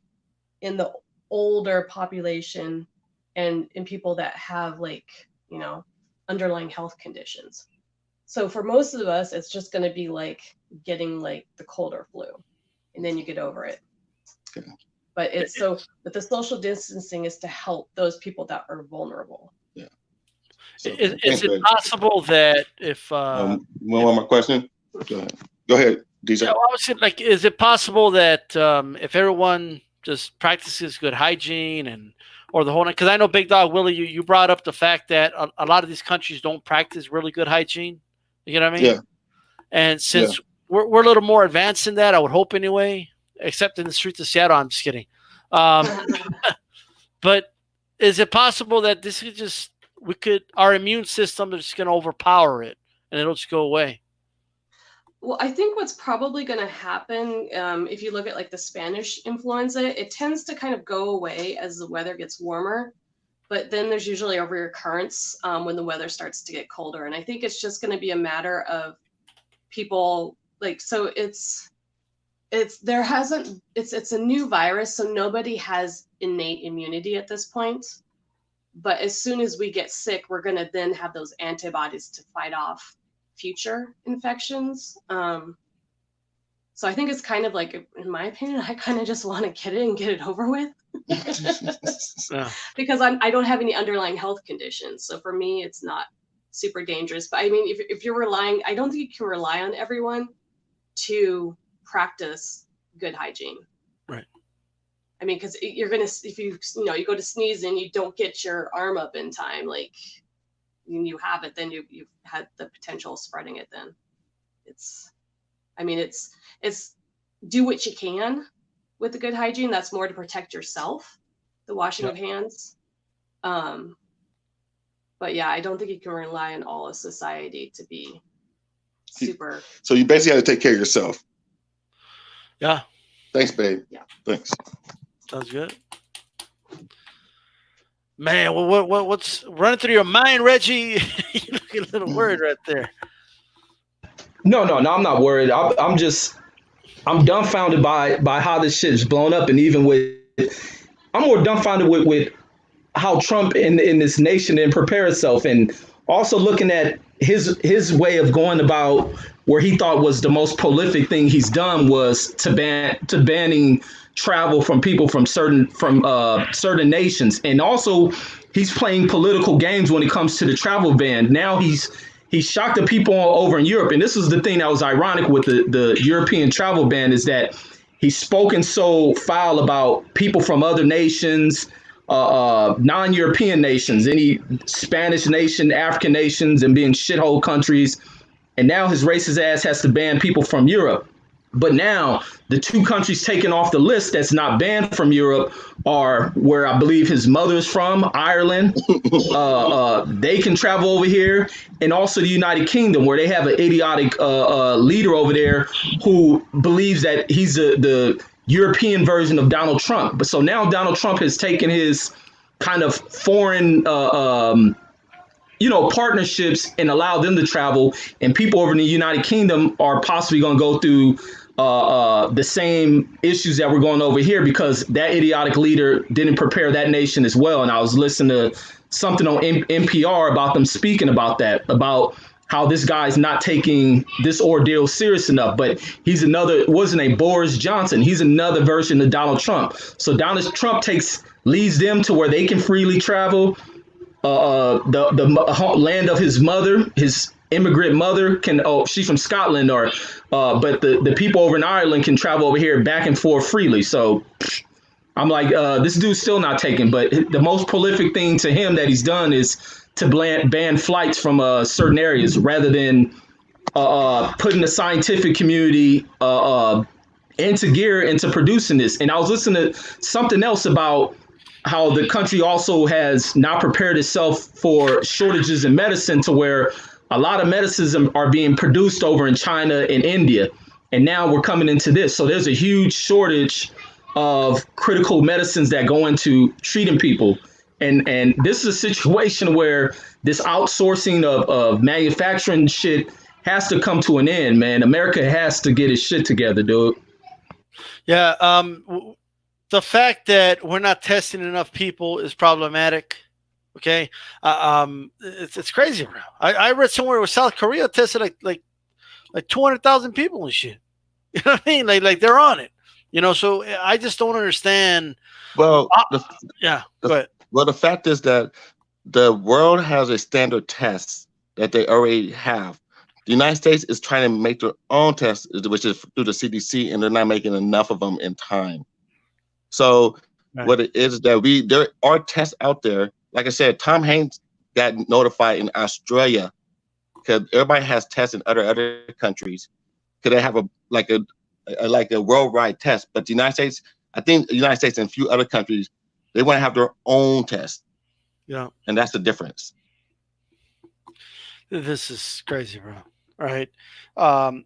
in the older population and in people that have like, underlying health conditions. So for most of us, it's just going to be like getting like the cold or flu, and then you get over it. Okay. But but the social distancing is to help those people that are vulnerable. Yeah. So, is it possible that if one more question? Go ahead, DJ. Yeah, well, I was saying, like, is it possible that if everyone just practices good hygiene or the whole night? Because I know Big Dog Willie, you brought up the fact that a lot of these countries don't practice really good hygiene. You know what I mean? Yeah. And since we're a little more advanced in that, I would hope anyway, except in the streets of Seattle. I'm just kidding. But is it possible that this is our immune system is just going to overpower it and it'll just go away? Well, I think what's probably going to happen, if you look at like the Spanish influenza, it tends to kind of go away as the weather gets warmer. But then there's usually a reoccurrence when the weather starts to get colder. And I think it's just going to be a matter of people so it's a new virus. So nobody has innate immunity at this point. But as soon as we get sick, we're going to then have those antibodies to fight off future infections. So I think it's kind of like, in my opinion, I kind of just want to get it and get it over with. Because I don't have any underlying health conditions. So for me, it's not super dangerous. But I mean, if you're relying, I don't think you can rely on everyone to practice good hygiene. Right. I mean, because you're going to, if you go to sneeze and you don't get your arm up in time, like, you have it, then you've had the potential of spreading it. Then it's do what you can with the good hygiene. That's more to protect yourself, the washing of hands. But yeah, I don't think you can rely on all of society to be super. So you basically have to take care of yourself. Yeah. Thanks, babe. Yeah. Thanks. Sounds good. Man, what's running through your mind, Reggie? You look a little worried right there. No, I'm not worried. I'm dumbfounded by how this shit's blown up, and even I'm more dumbfounded with how Trump in this nation didn't prepare itself, and also looking at his way of going about where he thought was the most prolific thing he's done was to banning travel from people from certain nations, and also he's playing political games when it comes to the travel ban. Now he's shocked the people over in Europe, and this was the thing that was ironic with the European travel ban, is that he's spoken so foul about people from other nations, non-European nations, any Spanish nation, African nations, and being shithole countries. And now his racist ass has to ban people from Europe. But now the two countries taken off the list that's not banned from Europe are where I believe his mother's from, Ireland. They can travel over here, and also the United Kingdom, where they have an idiotic leader over there who believes that he's the European version of Donald Trump. But so now Donald Trump has taken his kind of foreign partnerships and allow them to travel, and people over in the United Kingdom are possibly going to go through the same issues that we're going over here because that idiotic leader didn't prepare that nation as well. And I was listening to something on NPR about them speaking about that, about how this guy's not taking this ordeal serious enough. But he's wasn't a Boris Johnson. He's another version of Donald Trump. So Donald Trump leads them to where they can freely travel. The land of his mother, his immigrant mother, she's from Scotland, but the people over in Ireland can travel over here back and forth freely. So I'm like, this dude's still not taken, but the most prolific thing to him that he's done is to ban flights from certain areas rather than putting the scientific community into gear into producing this. And I was listening to something else about how the country also has not prepared itself for shortages in medicine, to where a lot of medicines are being produced over in China and India. And now we're coming into this. So there's a huge shortage of critical medicines that go into treating people. And this is a situation where this outsourcing of manufacturing shit has to come to an end, man. America has to get its shit together, dude. Yeah. The fact that we're not testing enough people is problematic. Okay. It's crazy, bro. I read somewhere where South Korea tested like 200,000 people and shit. You know what I mean? Like they're on it, so I just don't understand. Well, go ahead. Well, the fact is that the world has a standard test that they already have. The United States is trying to make their own tests, which is through the CDC, and they're not making enough of them in time. So what it is that there are tests out there. Like I said, Tom Hanks got notified in Australia because everybody has tests in other countries. Could they have a worldwide test? But the United States, I think the United States and a few other countries, they want to have their own test. Yeah, and that's the difference. This is crazy, bro. Right? I'm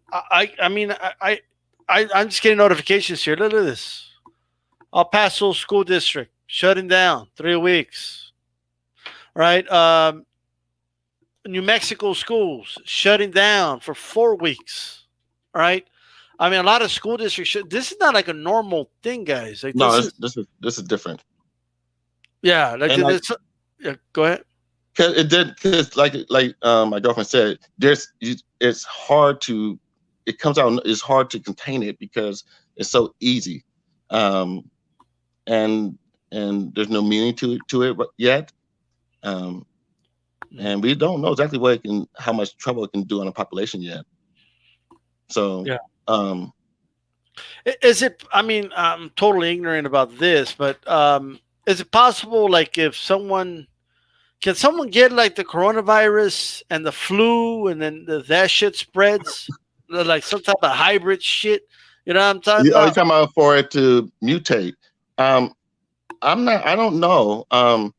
just getting notifications here. Look at this. El Paso School District shutting down 3 weeks. Right? New Mexico schools shutting down for 4 weeks. Right? I mean, a lot of school districts. This is not like a normal thing, guys. Like, this is different. Yeah, go ahead. Because like my girlfriend said, it's hard to. It comes out. It's hard to contain it because it's so easy. And there's no meaning to it yet, and we don't know exactly how much trouble it can do on a population yet. So yeah, is it? I mean, I'm totally ignorant about this, but is it possible, like, if someone can get like the coronavirus and the flu, and then that shit spreads, like some type of hybrid shit? You know what I'm talking about? You're talking about for it to mutate. I don't know. I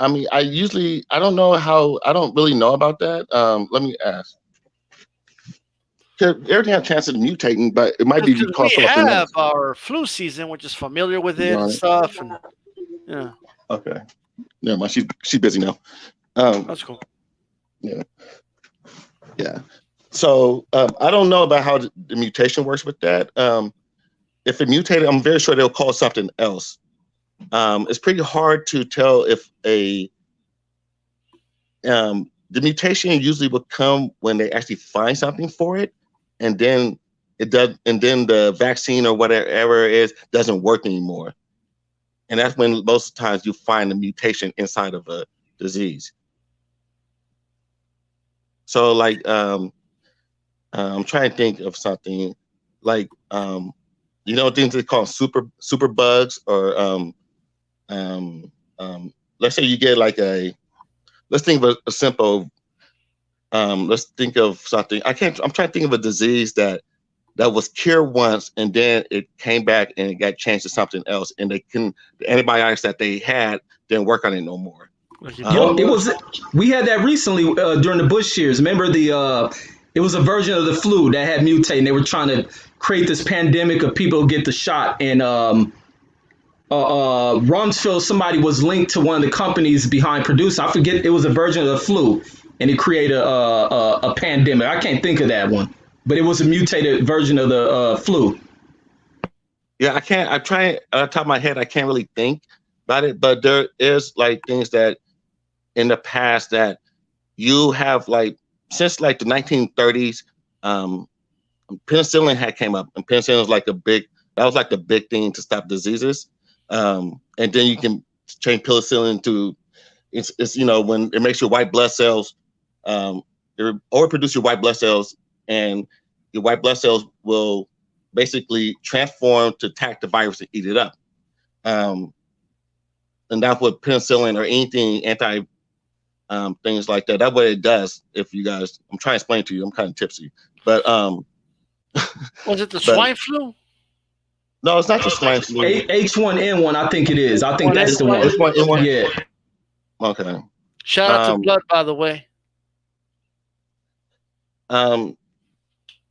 mean, I don't know how. I don't really know about that. Let me ask. Everything has a chance of mutating, but it might be because we have our flu season, which is familiar with it and stuff. And yeah. Okay. Never mind. She's busy now. That's cool. Yeah. Yeah. So I don't know about how the mutation works with that. If it mutated, I'm very sure they'll call something else. It's pretty hard to tell if the mutation usually will come when they actually find something for it, and then it does, and then the vaccine or whatever it is doesn't work anymore. And that's when most of the times you find a mutation inside of a disease. So like I'm trying to think of something like things they call super bugs, or let's say you get like let's think of a simple let's think of something. I'm trying to think of a disease that was cured once and then it came back and it got changed to something else, and the antibiotics that they had didn't work on it no more. We had that recently during the Bush years. Remember it was a version of the flu that had mutated, and they were trying to create this pandemic of people who get the shot. And Rumsfeld, somebody was linked to one of the companies behind producing. I forget, it was a version of the flu, and it created a pandemic. I can't think of that one, but it was a mutated version of the flu. Yeah, I can't. I'm trying on top of my head. I can't really think about it, but there is like things that in the past that you have like since like the 1930s, penicillin had came up, and penicillin was like the big thing to stop diseases. And then you can change penicillin to it's when it makes your white blood cells overproduce your white blood cells, and your white blood cells will basically transform to attack the virus and eat it up. And that's what penicillin or anything anti things like that. That's what it does. If you guys, I'm trying to explain to you. I'm kind of tipsy, but was it the swine flu? No, it's not the swine flu. H1N1, I think it is. I think that's the one. H1N1. Yeah. Okay. Shout out to Blood, by the way.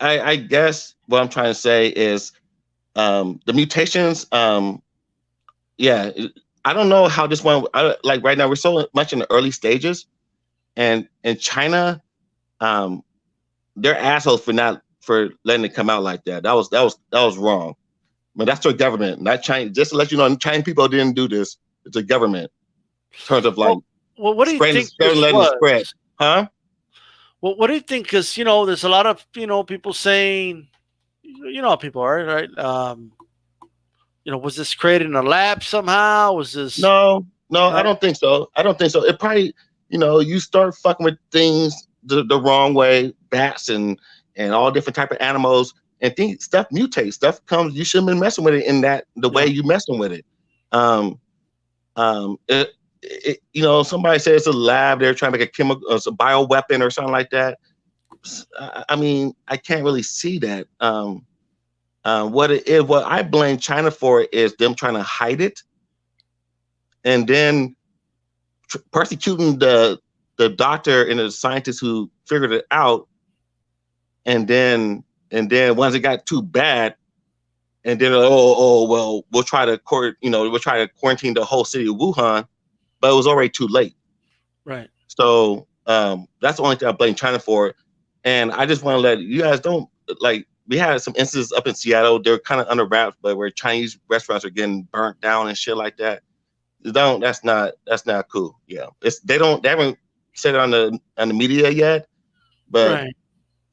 I guess what I'm trying to say is the mutations. Yeah, I don't know how this one. Like right now, we're so much in the early stages, and in China, they're assholes for letting it come out like that. That was wrong. But that's their government, not China. Just to let you know, Chinese people didn't do this. It's a government in terms of like. Well, what do you think? Letting it spread, huh? Well, what do you think? Because there's a lot of people saying, how people are, right? Was this created in a lab somehow? Was this? No, I don't think so. It probably, you start fucking with things the wrong way, bats and all different type of animals, and stuff mutates. Stuff comes. You shouldn't be messing with it in the way you messing with it. Somebody says it's a lab. They're trying to make a bio weapon or something like that. I mean, I can't really see that. What I blame China for is them trying to hide it, and then persecuting the doctor and the scientist who figured it out, and then once it got too bad, and then well, we'll try to quarantine the whole city of Wuhan, but it was already too late. Right. So that's the only thing I blame China for, and I just want to let you guys don't like. We had some instances up in Seattle. They're kind of under wraps, but where Chinese restaurants are getting burnt down and shit like that. That's not cool. Yeah, they haven't said it on the media yet, but right.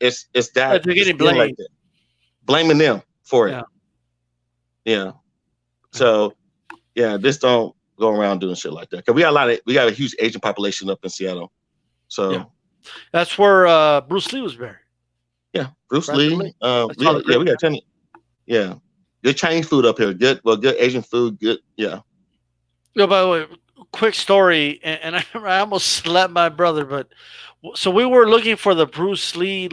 it's that they're getting blamed. Like that. Blaming them for it. Yeah. So just don't go around doing shit like that. Cause we got a huge Asian population up in Seattle. So that's where Bruce Lee was buried. Yeah, Bruce Lee. We got Chinese. Yeah, good Chinese food up here. Good Asian food. Good. Yeah. By the way, quick story, and I almost slapped my brother. But so we were looking for the Bruce Lee,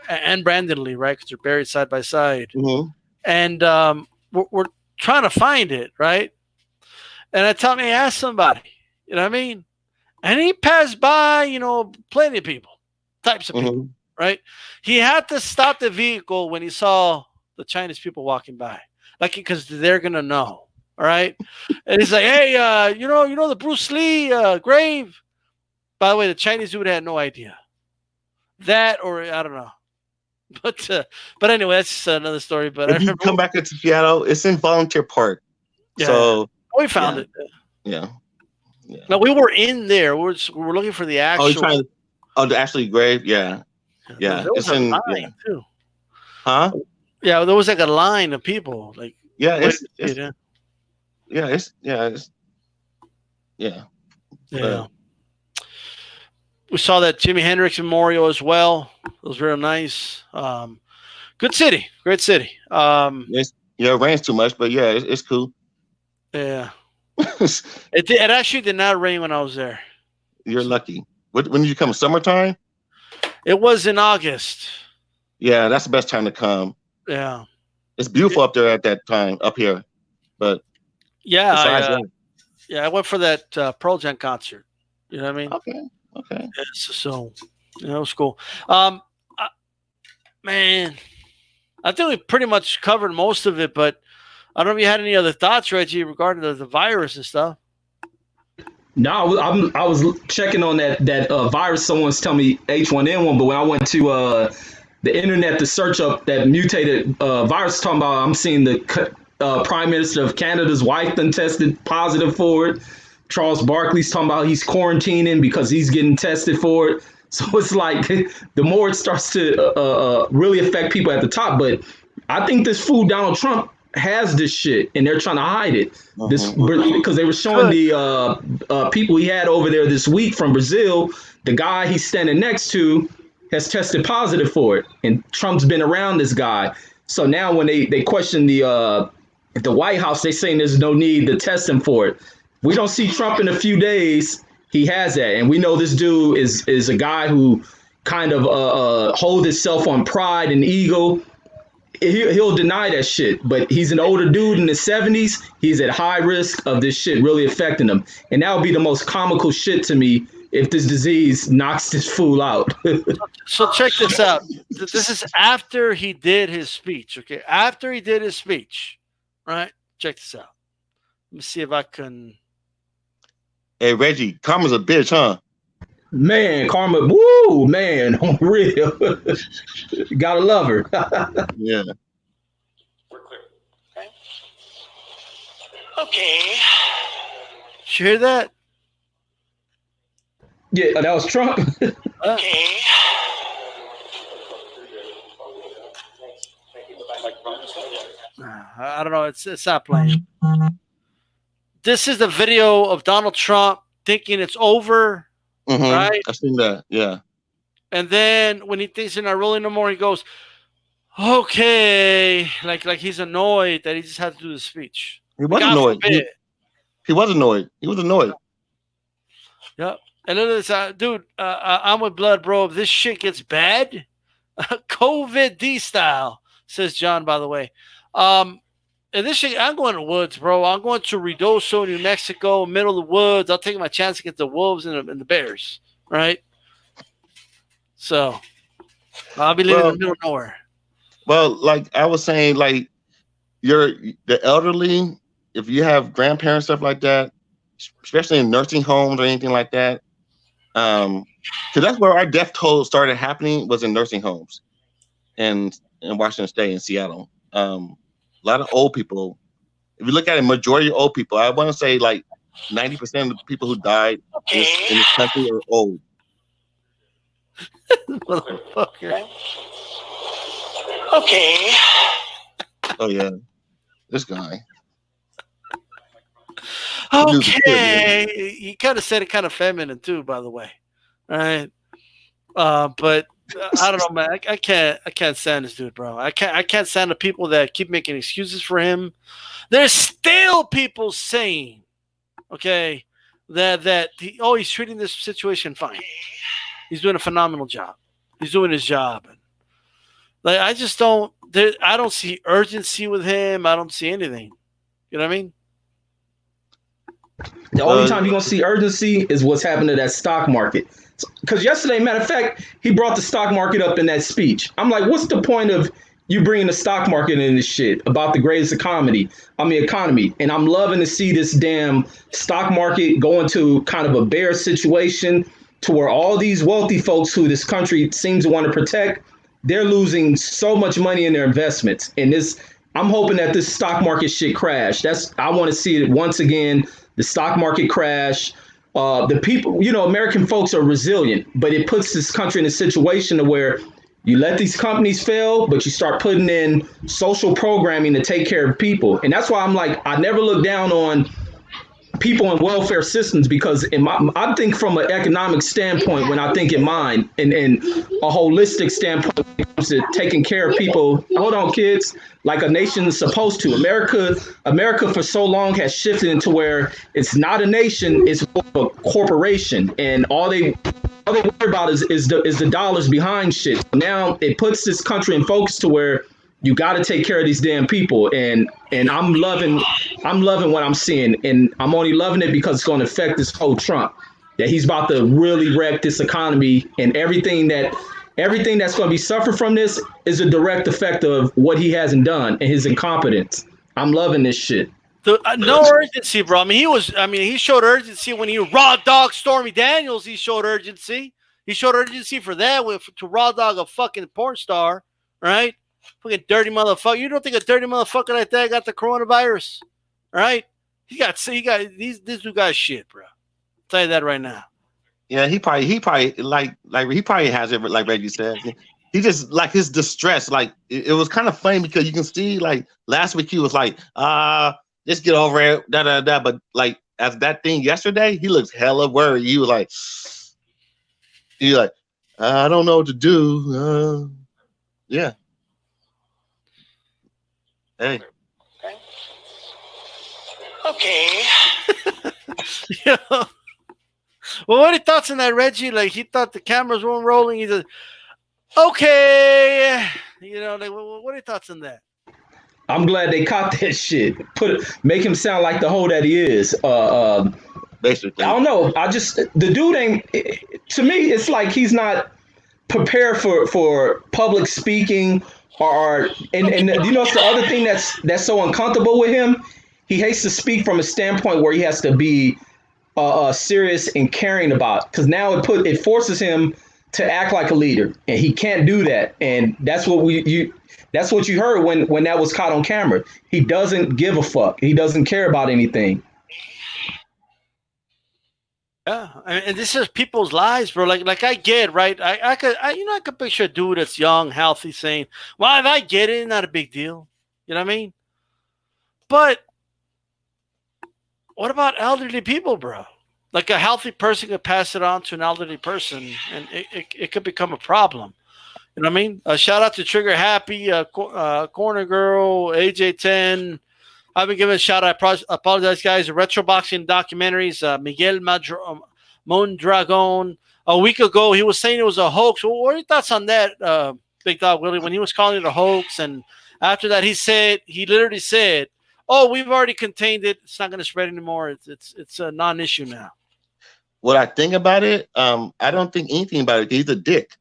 and Brandon Lee, right? Because they're buried side by side, and we're trying to find it, right? And I asked somebody, you know what I mean? And he passed by, plenty of people, types of people. Right, he had to stop the vehicle when he saw the Chinese people walking by, because they're gonna know. All right, and he's like, "Hey, you know the Bruce Lee grave." By the way, the Chinese dude had no idea that, or I don't know, but anyway, that's another story. But if you come back into Seattle, it's in Volunteer Park. Yeah. So we found it. Yeah. Yeah. No, we were in there. We were looking for the Oh, you're actual. trying to. Oh, the Ashley grave. Yeah. Yeah. There was It's a in. line Yeah. too. Huh? Yeah, there was like a line of people. Like, Yeah. waiting It's. to see It's. it, yeah. Yeah. It's. Yeah. It's. Yeah. Yeah. We saw that Jimi Hendrix memorial as well. It was real nice. Good city, great city. It's. Yeah. It rains too much, but yeah, it's cool. Yeah. It actually did not rain when I was there. You're lucky. When did you come? Summertime? It was in August. Yeah, that's the best time to come. Yeah. It's beautiful up there at that time, up here. But Yeah, besides I went for that Pearl Jam concert. You know what I mean? that, okay. Yeah, so it was cool. Man, I think we pretty much covered most of it, but I don't know if you had any other thoughts, Reggie, regarding the virus and stuff. No, I was checking on that virus. Someone's telling me H1N1, but when I went to the internet to search up that mutated virus, talking about, I'm seeing the Prime Minister of Canada's wife done tested positive for it. Charles Barkley's talking about he's quarantining because he's getting tested for it. So it's like the more it starts to really affect people at the top. But I think this fool Donald Trump has this shit and they're trying to hide it. This because they were showing the people he had over there this week from Brazil. The guy he's standing next to has tested positive for it, and Trump's been around this guy. So now when they question the White House, they saying there's no need to test him for it. We don't see Trump in a few days. He has that, and we know this dude is a guy who kind of hold himself on pride and ego. He'll deny that shit, but he's an older dude in his 70s. He's at high risk of this shit really affecting him, and that would be the most comical shit to me if this disease knocks this fool out. So check this out. This is after he did his speech. Okay, after he did his speech, right? Check this out. Let me see if I can. Hey, Reggie, karma's a bitch, huh? Man, karma, woo, man, on real. Gotta love her. Yeah. We're clear. Okay. Did you hear that? Yeah, that was Trump. Okay. I don't know. It's not playing. This is the video of Donald Trump thinking it's over, right? I've seen that. Yeah. And then when he thinks they're not rolling no more, he goes, "Okay," like he's annoyed that he just had to do the speech. He was annoyed. He was annoyed. He was annoyed. Yep. And then it's, dude, I'm with blood, bro. If this shit gets bad, COVID-D style, says John, by the way. And this shit, I'm going to woods, bro. I'm going to Ruidoso, New Mexico, middle of the woods. I'll take my chance to get the wolves and the bears, right? So I'll be living in the middle of nowhere. Well, like I was saying, like the elderly, if you have grandparents, stuff like that, especially in nursing homes or anything like that, because that's where our death toll started happening, was in nursing homes in Washington State, in Seattle. A lot of old people. If you look at it, majority of old people, I want to say like 90% of the people who died in this country are old. Motherfucker. Okay. Oh yeah, this guy. Okay. You kind of said it kind of feminine too, by the way. All right. But I don't know, man. I can't stand this dude, bro. I can't stand the people that keep making excuses for him. There's still people saying, okay, that he's treating this situation fine. He's doing a phenomenal job. He's doing his job. And like I don't see urgency with him. I don't see anything. You know what I mean? The only time you're going to see urgency is what's happened to that stock market. Because yesterday, matter of fact, he brought the stock market up in that speech. I'm like, what's the point of you bringing the stock market in this shit about the greatest economy? And I'm loving to see this damn stock market go into kind of a bear situation to where all these wealthy folks who this country seems to want to protect, they're losing so much money in their investments. And I'm hoping that this stock market shit crash. I want to see it once again. The stock market crash. the people, American folks are resilient, but it puts this country in a situation to where you let these companies fail, but you start putting in social programming to take care of people. And that's why I'm like, I never look down on people in welfare systems, because I think from an economic standpoint when I think in mind, and a holistic standpoint when it comes to taking care of people. Hold on, kids. Like a nation is supposed to. America for so long has shifted into where it's not a nation, it's a corporation, and all they worry about is the dollars behind shit. Now it puts this country in focus to where you got to take care of these damn people, and I'm loving what I'm seeing, and I'm only loving it because it's going to affect this whole Trump, that he's about to really wreck this economy, and everything that's going to be suffered from this is a direct effect of what he hasn't done and his incompetence. I'm loving this shit. No urgency, bro. I mean, he showed urgency when he raw dog Stormy Daniels. He showed urgency. He showed urgency for that to raw dog a fucking porn star, right? Fucking dirty motherfucker. You don't think a dirty motherfucker like that got the coronavirus? All right? This dude got shit, bro. I'll tell you that right now. Yeah, he probably he probably has it, like Reggie said. He just, like, his distress, like it was kind of funny because you can see, like, last week he was like, let's get over it, but like as that thing yesterday, he looks hella worried. He was like, I don't know what to do. Yeah. Hey. Okay. Yeah. Well, what are your thoughts on that, Reggie? Like, he thought the cameras weren't rolling. He said, okay. Like, what are your thoughts on that? I'm glad they caught that shit. Make him sound like the hoe that he is. Basically. I don't know. The dude ain't. To me, it's like he's not prepared for public speaking. And it's the other thing that's so uncomfortable with him. He hates to speak from a standpoint where he has to be serious and caring about, because now it forces him to act like a leader, and he can't do that. And that's what that's what you heard when that was caught on camera. He doesn't give a fuck. He doesn't care about anything. Yeah, and this is people's lives, bro. Like I get, right? I could picture a dude that's young, healthy, saying, "Well, if I get it, not a big deal." You know what I mean? But what about elderly people, bro? Like, a healthy person could pass it on to an elderly person, and it could become a problem. You know what I mean? Shout out to Trigger Happy, Corner Girl, AJ10. I've been giving a shout out. I apologize, guys. The Retro Boxing Documentaries, Miguel Mondragon. A week ago, he was saying it was a hoax. Well, what are your thoughts on that, Big Dog Willie, when he was calling it a hoax? And after that, he literally said, "Oh, we've already contained it. It's not going to spread anymore. It's a non-issue now." What I think about it, I don't think anything about it. He's a dick.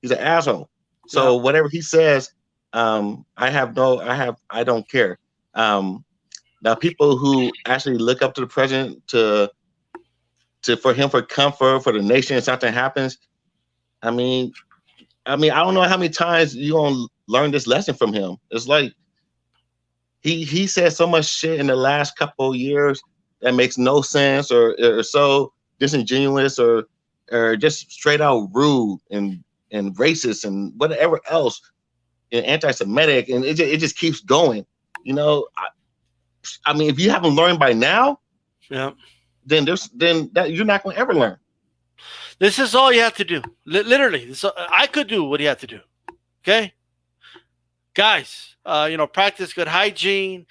He's an asshole. So whatever he says, I don't care. Now, people who actually look up to the president for him, for comfort, for the nation, if something happens, I mean, I don't know how many times you're gonna learn this lesson from him. It's like he said so much shit in the last couple of years that makes no sense, or so disingenuous, or just straight out rude and racist and whatever else, and anti-Semitic, and it just keeps going. I mean, if you haven't learned by now, then you're not going to ever learn. This is all you have to do. Literally, I could do what you have to do. Okay, guys, practice good hygiene.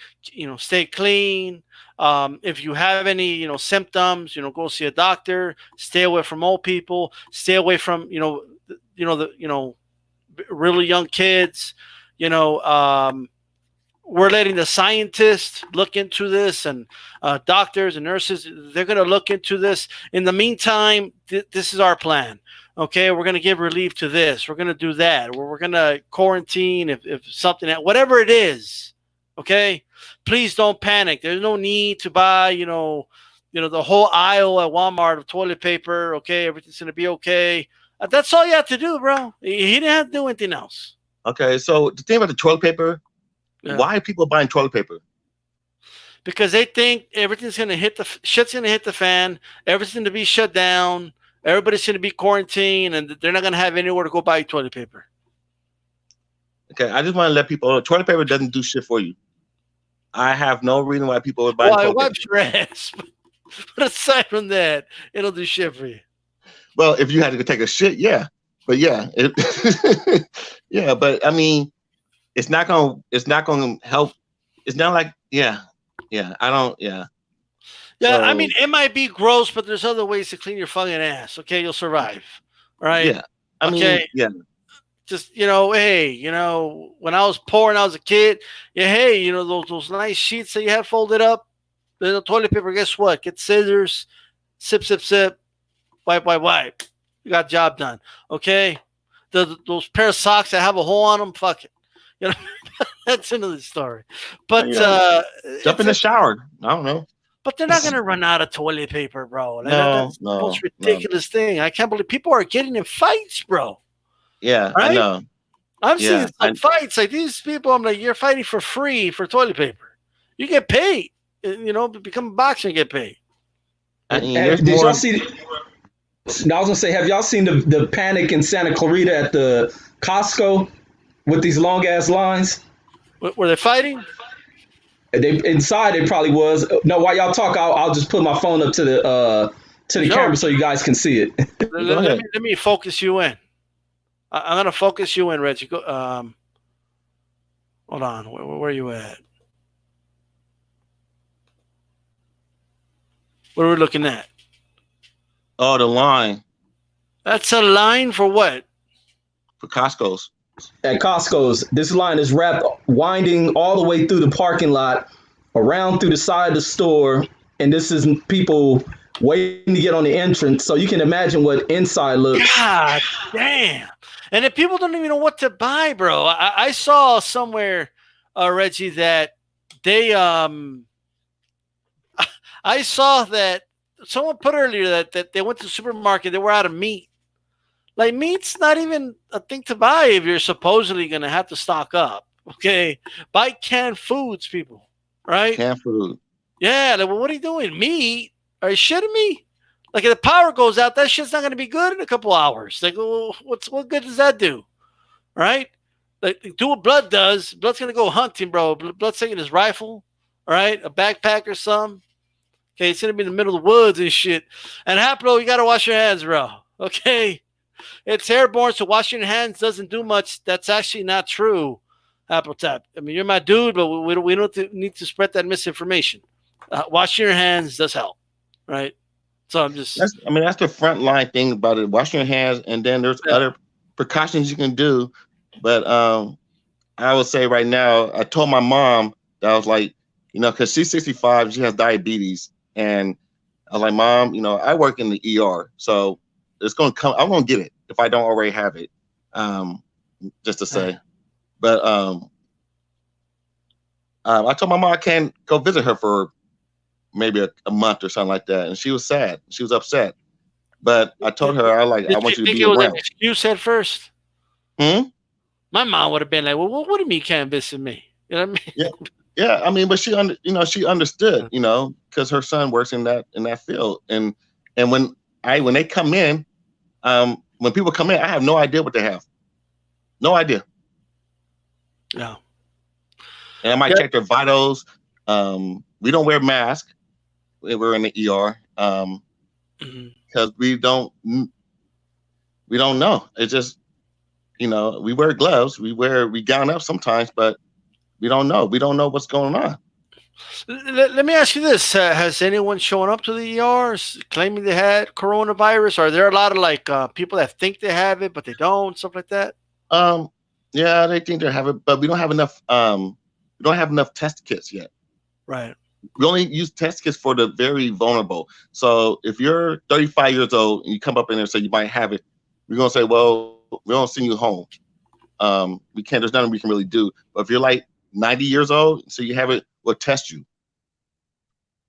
Stay clean. If you have any, symptoms, go see a doctor. Stay away from old people. Stay away from, really young kids. We're letting the scientists look into this, and doctors and nurses, they're going to look into this. In the meantime, this is our plan. Okay, we're going to give relief to this. We're going to do that. We're going to quarantine if something, whatever it is. Okay, please don't panic. There's no need to buy, the whole aisle at Walmart of toilet paper. Okay, everything's going to be okay. That's all you have to do, bro. He didn't have to do anything else. Okay, so the thing about the toilet paper, why are people buying toilet paper? because they think everything's going to shit's going to hit the fan. Everything's going to be shut down. Everybody's going to be quarantined, and they're not going to have anywhere to go buy toilet paper. Okay, I just want to let people know toilet paper doesn't do shit for you. I have no reason why people would buy Well, it toilet wipes paper. your ass. But aside from that, it'll do shit for you. Well, if you had to take a shit, yeah. But yeah, yeah. But I mean, it's not gonna help. It's not like I don't. Yeah, So, I mean, it might be gross, but there's other ways to clean your fucking ass. Okay, you'll survive. All right. Yeah. I mean, yeah. Just hey, when I was poor and I was a kid, hey, those nice sheets that you had folded up, the toilet paper. Guess what? Get scissors, sip, sip, sip, wipe, wipe, wipe. You got job done. Okay. Those pair of socks that have a hole on them, fuck it. That's another story. But jump in the shower. I don't know. But they're not going to run out of toilet paper, bro. That's the most ridiculous thing. I can't believe people are getting in fights, bro. Yeah, right? I know. I'm seeing some fights. Like these people, I'm like, you're fighting for free for toilet paper. You get paid. Become a boxer and get paid. Did y'all see? I was gonna say, have y'all seen the panic in Santa Clarita at the Costco with these long ass lines? Were they fighting? They inside. It probably was. No, while y'all talk, I'll just put my phone up to the camera so you guys can see it. let me focus you in. I'm gonna focus you in, Reggie. Go. Hold on. Where are you at? What are we looking at? Oh, the line. That's a line for what? For Costco's. At Costco's, this line is winding all the way through the parking lot, around through the side of the store, and this is people waiting to get on the entrance. So you can imagine what inside looks. God damn. And if people don't even know what to buy, bro. I saw somewhere, Reggie, that they I saw that someone put earlier that they went to the supermarket, they were out of meat. Like, meat's not even a thing to buy if you're supposedly going to have to stock up. Okay? Buy canned foods, people. Right? Canned food. Yeah. Like, well, what are you doing? Meat? Are you shitting me? Like, if the power goes out, that shit's not going to be good in a couple hours. Like, well, what good does that do? Right? Like, do what blood does. Blood's going to go hunting, bro. Blood's taking his rifle. All right? A backpack or something. Okay? It's going to be in the middle of the woods and shit. And Haplo, you got to wash your hands, bro. Okay? It's airborne, so washing your hands doesn't do much. That's actually not true, Apple Tap. I mean, you're my dude, but we don't need to spread that misinformation. Washing your hands does help, right? So that's the front line thing about it. Washing your hands, and then there's other precautions you can do. But I would say right now, I told my mom that I was like, because she's 65, she has diabetes, and I was like, Mom, I work in the ER, so it's gonna come. I'm gonna get it if I don't already have it. Just to say, but I told my mom I can't go visit her for maybe a month or something like that, and she was sad. She was upset. But I told her I want you to be around. An excuse at first? My mom would have been like, "Well, what do you mean you can't visit me?" You know what I mean? Yeah. I mean, but she understood, because her son works in that field, and when they come in, when people come in, I have no idea what they have. No idea. Yeah. And I might check their vitals. We don't wear masks when we're in the ER because we don't know. It's just, we wear gloves. We gown up sometimes, but we don't know. We don't know what's going on. Let me ask you this. Has anyone shown up to the ER claiming they had coronavirus? Are there a lot of people that think they have it, but they don't, stuff like that? Yeah, they think they have it, but we don't have enough. We don't have enough test kits yet. Right. We only use test kits for the very vulnerable. So if you're 35 years old and you come up in there and say you might have it, we're going to say, well, we don't send you home. We can't, there's nothing we can really do. But if you're like 90 years old, so you have it, we'll test you.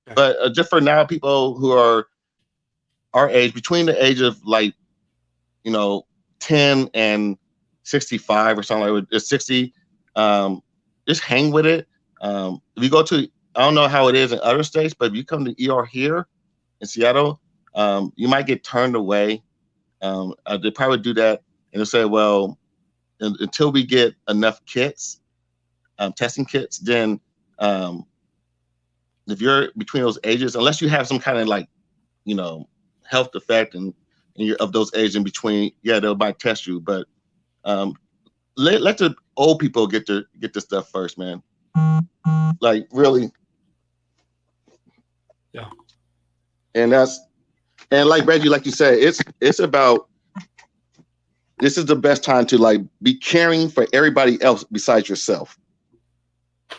Okay. But just for now, people who are our age, between the age of 10 and 65 or something like that, 60, just hang with it. If you go to I don't know how it is in other states, but if you come to ER here in Seattle, you might get turned away. They probably do that, and they'll say, well, until we get enough kits, testing kits, then if you're between those ages, unless you have some kind of like, health effect and you're of those ages in between, yeah, they'll might test you. But let the old people get this stuff first, man. Like really. Yeah. And like Reggie, like you said, it's about, this is the best time to like be caring for everybody else besides yourself.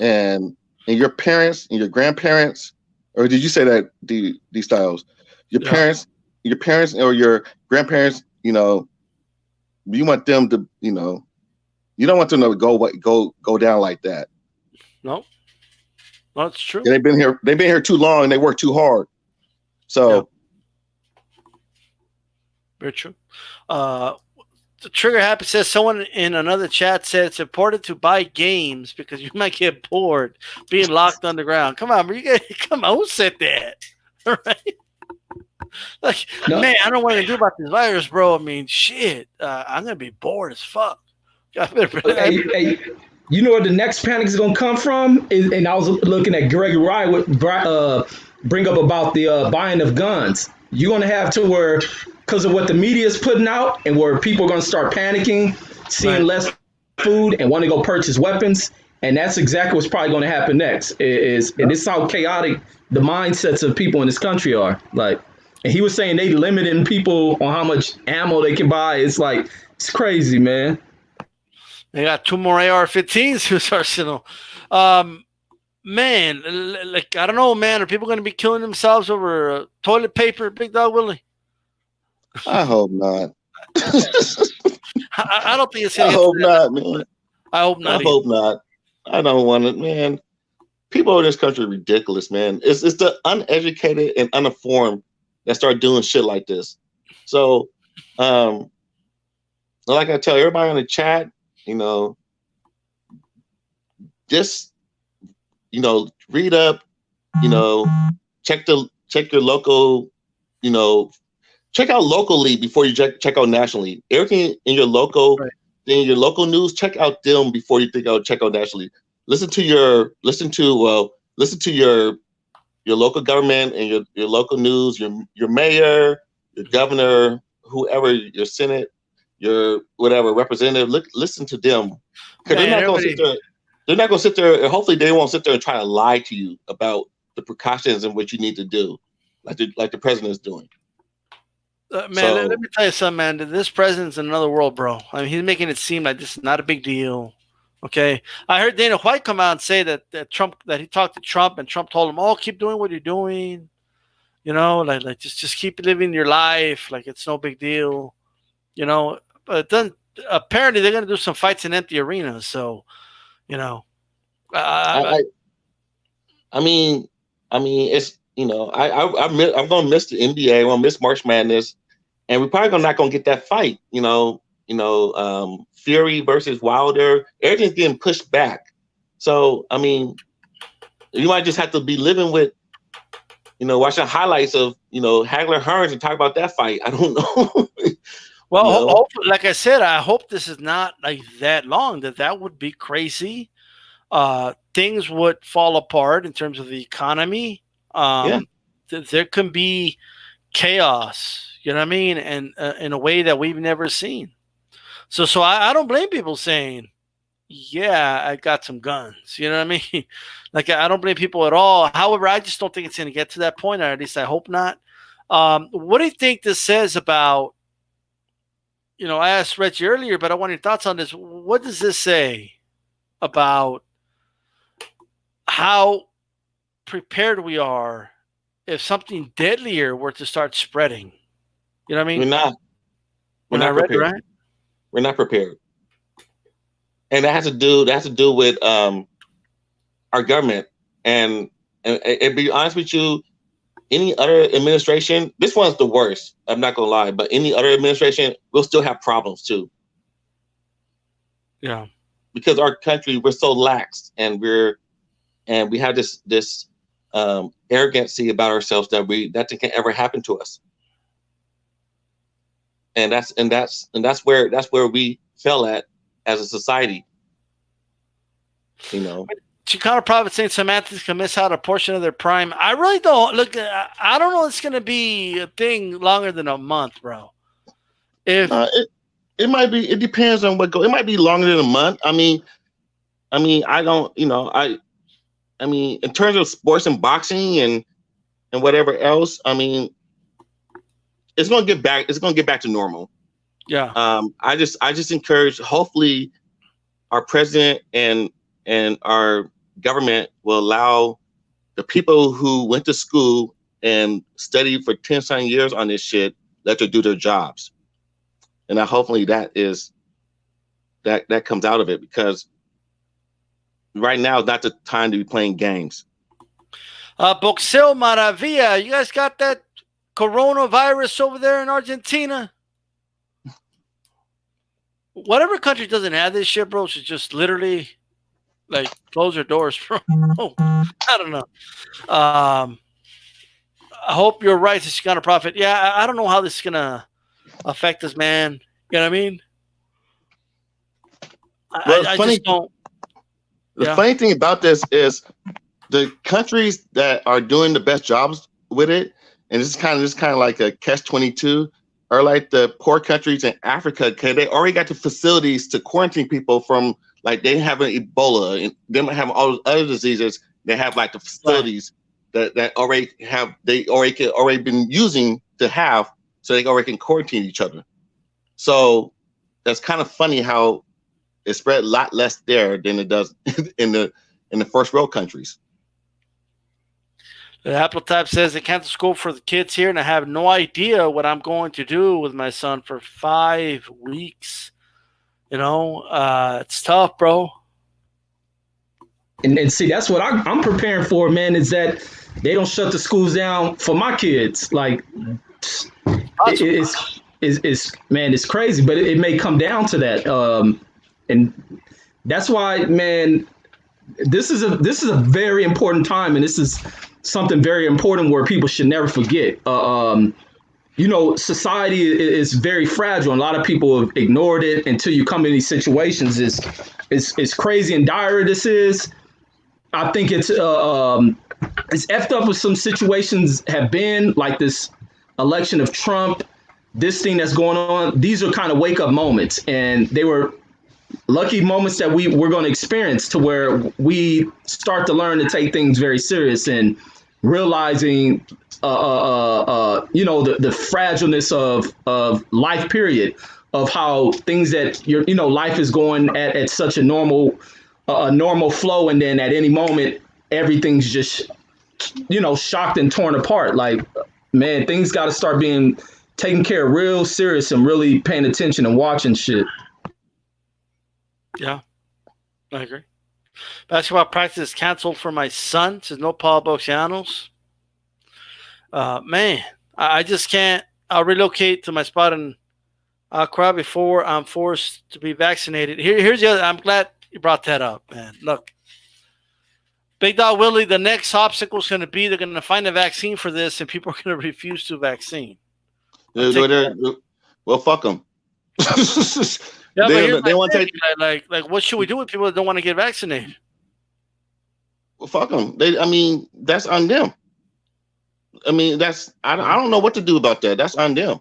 And your parents and your grandparents, or did you say that these styles? Your parents or your grandparents, you want them to, you don't want them to go down like that. No, that's true. And they've been here too long and they work too hard. So very true. The Trigger Happy says someone in another chat said it's important to buy games because you might get bored being locked underground. Come on, who said that? All right. Like, no. Man, I don't know what to do about this virus, bro. I mean, shit. I'm gonna be bored as fuck. Hey, you know where the next panic is gonna come from? And I was looking at Gregory Wright bring up about the buying of guns. You're gonna have to where, because of what the media is putting out, and where people are gonna start panicking, seeing less food, and want to go purchase weapons. And that's exactly what's probably going to happen next. And it's how chaotic the mindsets of people in this country are. Like, and he was saying they limiting people on how much ammo they can buy. It's like, it's crazy, man. They got 2 more AR-15s in his arsenal. Man, like, I don't know, man. Are people going to be killing themselves over toilet paper, Big Dog Willie? I hope not. I don't think it's. I hope not, man. I hope not. I hope not. I don't want it, man. People in this country are ridiculous, man. It's the uneducated and uninformed that start doing shit like this. So, like I tell everybody in the chat, just read up, check your local, check out locally before you check out nationally. Everything in your local, in your local news, check out them before you check out nationally. Listen to your local government and your local news, your mayor, your governor, whoever, your senate, your whatever representative. Listen to them, because they're not going to sit there. They're not going to sit there, and hopefully they won't sit there and try to lie to you about the precautions and what you need to do, like the president is doing. Man, let me tell you something, man. This president's in another world, bro. I mean, he's making it seem like this is not a big deal. Okay, I heard Dana White come out and say that he talked to Trump, and Trump told him, "Oh, keep doing what you're doing. Like just keep living your life. Like it's no big deal." But then apparently they're gonna do some fights in empty arenas. So, I mean, it's. I'm gonna miss the NBA. I'm gonna miss March Madness, and we're probably not gonna get that fight. Fury versus Wilder. Everything's getting pushed back. So I mean, you might just have to be living with, watching highlights of Hagler Hearns and talk about that fight. I don't know. Well, hopefully, like I said, I hope this is not like that long. That would be crazy. Things would fall apart in terms of the economy. There can be chaos, you know what I mean? And in a way that we've never seen. So I don't blame people saying, yeah, I got some guns, you know what I mean? Like, I don't blame people at all. However, I just don't think it's going to get to that point, or at least I hope not. What do you think this says about, I asked Reggie earlier, but I want your thoughts on this. What does this say about how prepared we are if something deadlier were to start spreading? You know what I mean? We're not prepared. Right? We're not prepared. And that has to do with our government. And be honest with you, any other administration, this one's the worst. I'm not gonna lie, but any other administration will still have problems too. Yeah. Because our country, we're so lax, and we're and we have this arrogancy about ourselves that nothing can ever happen to us. And that's where we fell at as a society. You know, Chicano prophet Saint Samantha can miss out a portion of their prime. I really don't look. I don't know. It's going to be a thing longer than a month, bro. If it might be. It depends on what It might be longer than a month. I mean, I don't. You know, I mean, in terms of sports and boxing and whatever else, I mean, it's going to get back. It's going to get back to normal. Yeah. I just encourage. Hopefully, our president and our government will allow the people who went to school and studied for 10-something years on this shit, let them do their jobs. And hopefully that comes out of it, because right now is not the time to be playing games. Boxeo Maravilla, you guys got that coronavirus over there in Argentina? Whatever country doesn't have this shit, bro, should just literally like close their doors, bro. Oh, I don't know. I hope you're right, this Chicano prophet. Yeah, I don't know how this is gonna affect us, man. You know what I mean? I just don't. The funny thing about this is the countries that are doing the best jobs with it, and this is kind of like a catch-22, are like the poor countries in Africa, because they already got the facilities to quarantine people from. Like they have an Ebola and they might have all those other diseases. They have like the facilities that already been using to have, so they already can quarantine each other. So that's kind of funny how it spread a lot less there than it does in the first world countries. The Apple Type says they cancel school for the kids here, and I have no idea what I'm going to do with my son for 5 weeks. You know, it's tough, bro. And see, that's what I'm preparing for, man, is that they don't shut the schools down for my kids. Like, it's crazy, but it may come down to that. And that's why, man, this is a very important time, and this is something very important where people should never forget. You know, society is very fragile, and a lot of people have ignored it until you come in these situations. It's crazy and dire this is. I think it's effed up with some situations have been, like this election of Trump, this thing that's going on. These are kind of wake up moments, and they were lucky moments that we're going to experience, to where we start to learn to take things very serious and realizing you know, the fragileness of life, period, of how things that life is going at such a normal flow, and then at any moment everything's just shocked and torn apart. Like, man, things got to start being taken care of real serious and really paying attention and watching shit. Yeah, I agree. Basketball practice is canceled for my son. Says no Paul Boxianos. Man, I just can't. I'll relocate to my spot in Accra before I'm forced to be vaccinated. Here's the other. I'm glad you brought that up, man. Look, Big Dog Willie, the next obstacle is going to be they're going to find a vaccine for this, and people are going to refuse to vaccine. Well, fuck them. Yeah, they want to take like what should we do with people that don't want to get vaccinated? Well, fuck them. That's on them. I mean, I don't know what to do about that. That's on them.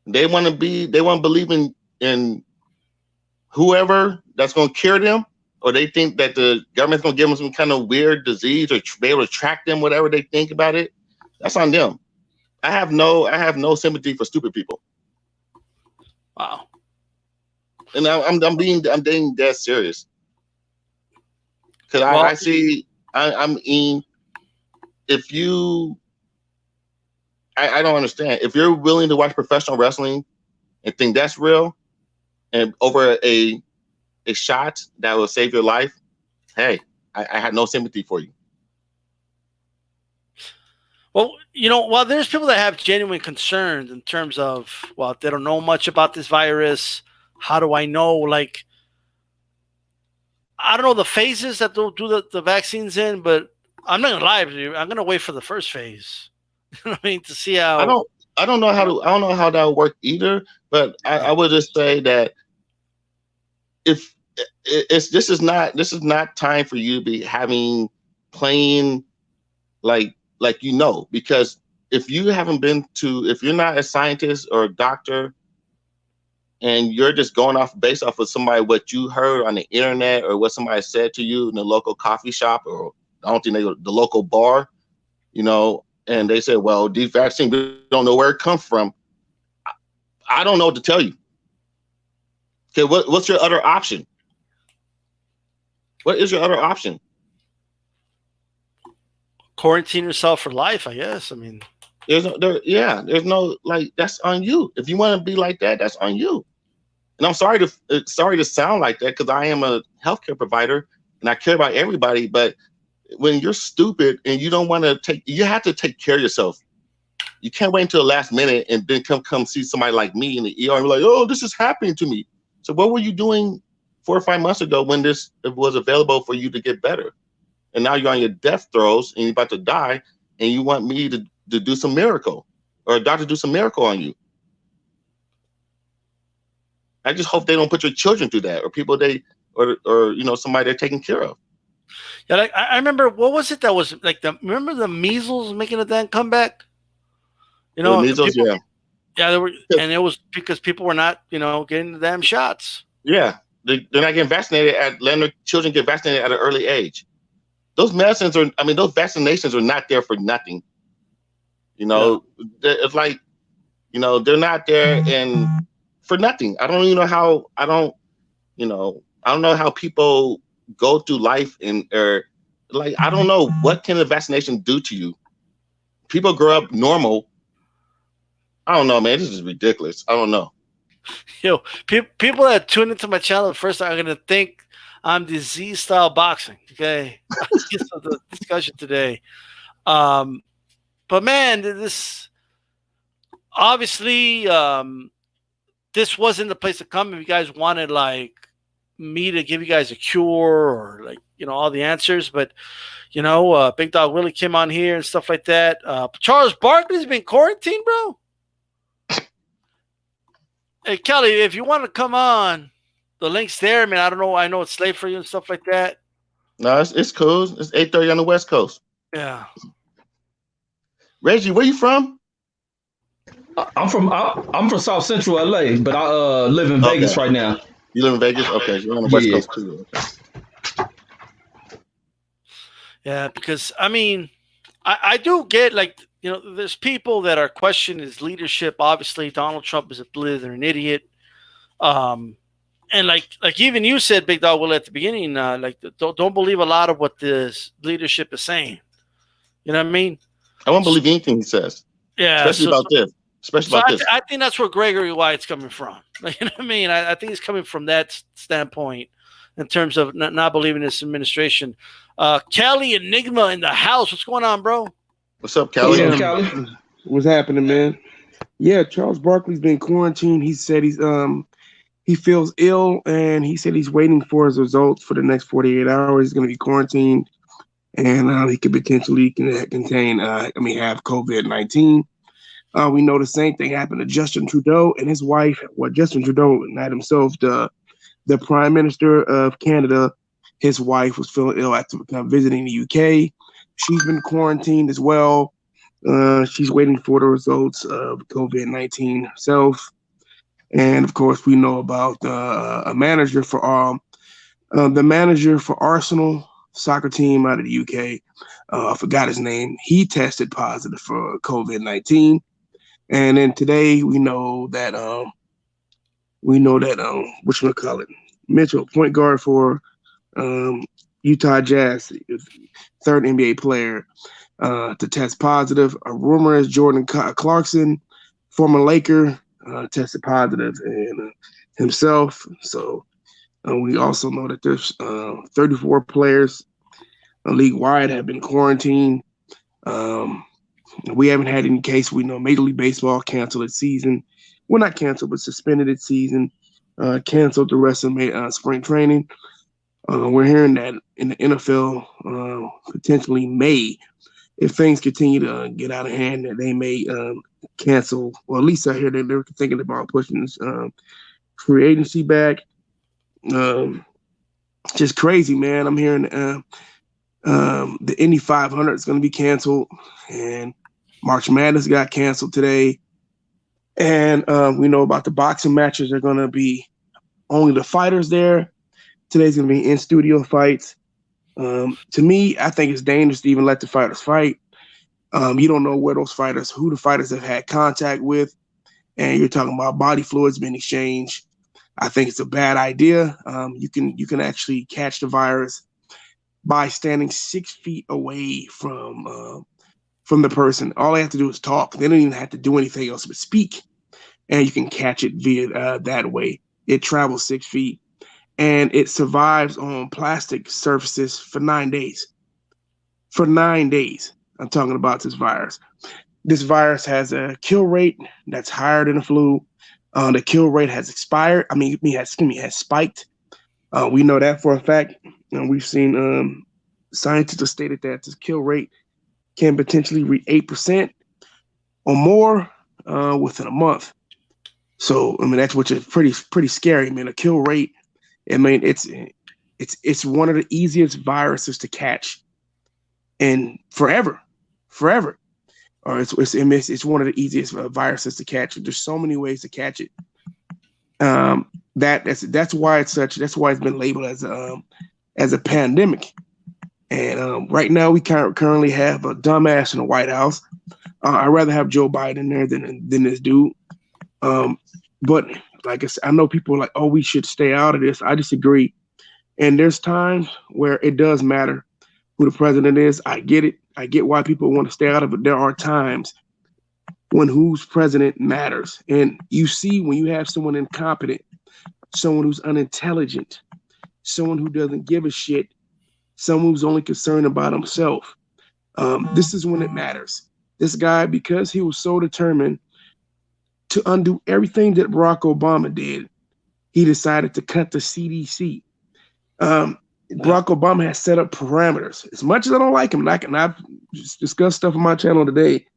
They want to believe in whoever that's going to cure them, or they think that the government's going to give them some kind of weird disease or be able to track them, whatever they think about it. That's on them. I have no sympathy for stupid people. Wow. And I'm being dead serious. Because I see, if you, I don't understand. If you're willing to watch professional wrestling and think that's real, and over a shot that will save your life, hey, I have no sympathy for you. Well, while there's people that have genuine concerns in terms of, well, they don't know much about this virus. How do I know? Like, I don't know the phases that they'll do the vaccines in, but I'm not gonna lie to you. I'm gonna wait for the first phase. You know what I mean, to see how. I don't know how that will work either. But I would just say that if this is not time for you to be playing like because if you haven't if you're not a scientist or a doctor and you're just going based off of what you heard on the internet or what somebody said to you in the local coffee shop, or I don't think the local bar, and they said, well, these vaccines, we don't know where it comes from. I don't know what to tell you. Okay, what's your other option? What is your other option? Quarantine yourself for life, I guess. I mean, there's no that's on you. If you want to be like that, that's on you. And I'm sorry to sound like that, because I am a healthcare provider and I care about everybody. But when you're stupid and you don't want to you have to take care of yourself. You can't wait until the last minute and then come see somebody like me in the ER and be like, oh, this is happening to me. So what were you doing 4 or 5 months ago when this was available for you to get better? And now you're on your death throes and you're about to die, and you want me to do some miracle, or a doctor do some miracle on you. I just hope they don't put your children through that, or people or somebody they're taking care of. Yeah, like I remember, what was it that was like remember the measles making a damn comeback? The measles, people, yeah, and it was because people were not, getting the damn shots. Yeah, they're not getting vaccinated letting their children get vaccinated at an early age. Those those vaccinations are not there for nothing. It's like, they're not there and for nothing. I don't even know how. I don't know how people go through life I don't know what can a vaccination do to you. People grow up normal. I don't know, man. This is ridiculous. I don't know. Yo, people that tune into my channel first are gonna think I'm the Z style boxing. Okay, the discussion today. But man, this obviously this wasn't the place to come if you guys wanted like me to give you guys a cure or like all the answers. But Big Dog Willie came on here and stuff like that. Charles Barkley's been quarantined, bro. Hey, Kelly, if you want to come on, the link's there. I mean, I don't know. I know it's late for you and stuff like that. No, it's cool. It's 8:30 on the West Coast. Yeah. Reggie, where you from? I'm from South Central LA, but I live in Vegas right now. You live in Vegas? Okay, you're on the West Coast too. Okay. Yeah, because I mean, I do get like, there's people that are questioning his leadership. Obviously, Donald Trump is a blithering idiot. And like even you said, Big Dog Will, at the beginning, don't believe a lot of what this leadership is saying. You know what I mean? I won't believe anything he says. Yeah, especially about this. I think that's where Gregory White's coming from. You know what I mean? I think he's coming from that standpoint in terms of not believing this administration. Kelly Enigma in the house. What's going on, bro? What's up, Kelly? What's up, Kelly? What's happening, man? Yeah, Charles Barkley's been quarantined. He said he feels ill, and he said he's waiting for his results for the next 48 hours. He's going to be quarantined, and he could potentially have COVID-19. We know the same thing happened to Justin Trudeau and his wife. Well, Justin Trudeau, not himself, the Prime Minister of Canada, his wife was feeling ill after visiting the UK. She's been quarantined as well. She's waiting for the results of COVID-19 herself. And of course, we know about the manager for Arsenal soccer team out of the UK. I forgot his name. He tested positive for COVID-19. And then today we know that Mitchell, point guard for Utah Jazz, third NBA player to test positive. A rumor is Jordan Clarkson, former Laker, tested positive and himself. So we also know that there's 34 players league-wide have been quarantined. We haven't had any case. We know Major League Baseball canceled its season. Well, not canceled, but suspended its season. Canceled the rest of spring training. We're hearing that in the NFL potentially may, if things continue to get out of hand, that they may cancel. Well, at least I hear that they're thinking about pushing free agency back. Just crazy, man. I'm hearing the Indy 500 is going to be canceled, and March Madness got canceled today. And we know about the boxing matches are going to be only the fighters there. Today's going to be in-studio fights. To me, I think it's dangerous to even let the fighters fight. You don't know who the fighters have had contact with, and you're talking about body fluids being exchanged. I think it's a bad idea. You can actually catch the virus by standing 6 feet away from the person. All they have to do is talk. They don't even have to do anything else but speak, and you can catch it via that way. It travels 6 feet, and it survives on plastic surfaces for 9 days. For 9 days, I'm talking about this virus. This virus has a kill rate that's higher than the flu. The kill rate has expired. Has spiked. We know that for a fact. And we've seen scientists have stated that this kill rate can potentially reach 8% or more within a month. So, that's which is pretty scary. A kill rate. It's one of the easiest viruses to catch, and forever. Or it's one of the easiest viruses to catch. There's so many ways to catch it. That's why it's been labeled as a pandemic. And right now we currently have a dumbass in the White House. I'd rather have Joe Biden there than this dude. But like I said, I know people are like, oh, we should stay out of this. I disagree. And there's times where it does matter who the president is. I get it. I get why people want to stay out of it. There are times when who's president matters. And you see when you have someone incompetent, someone who's unintelligent, someone who doesn't give a shit, someone who's only concerned about himself. This is when it matters. This guy, because he was so determined to undo everything that Barack Obama did, he decided to cut the CDC. Barack Obama has set up parameters. As much as I don't like him, and I've discussed stuff on my channel today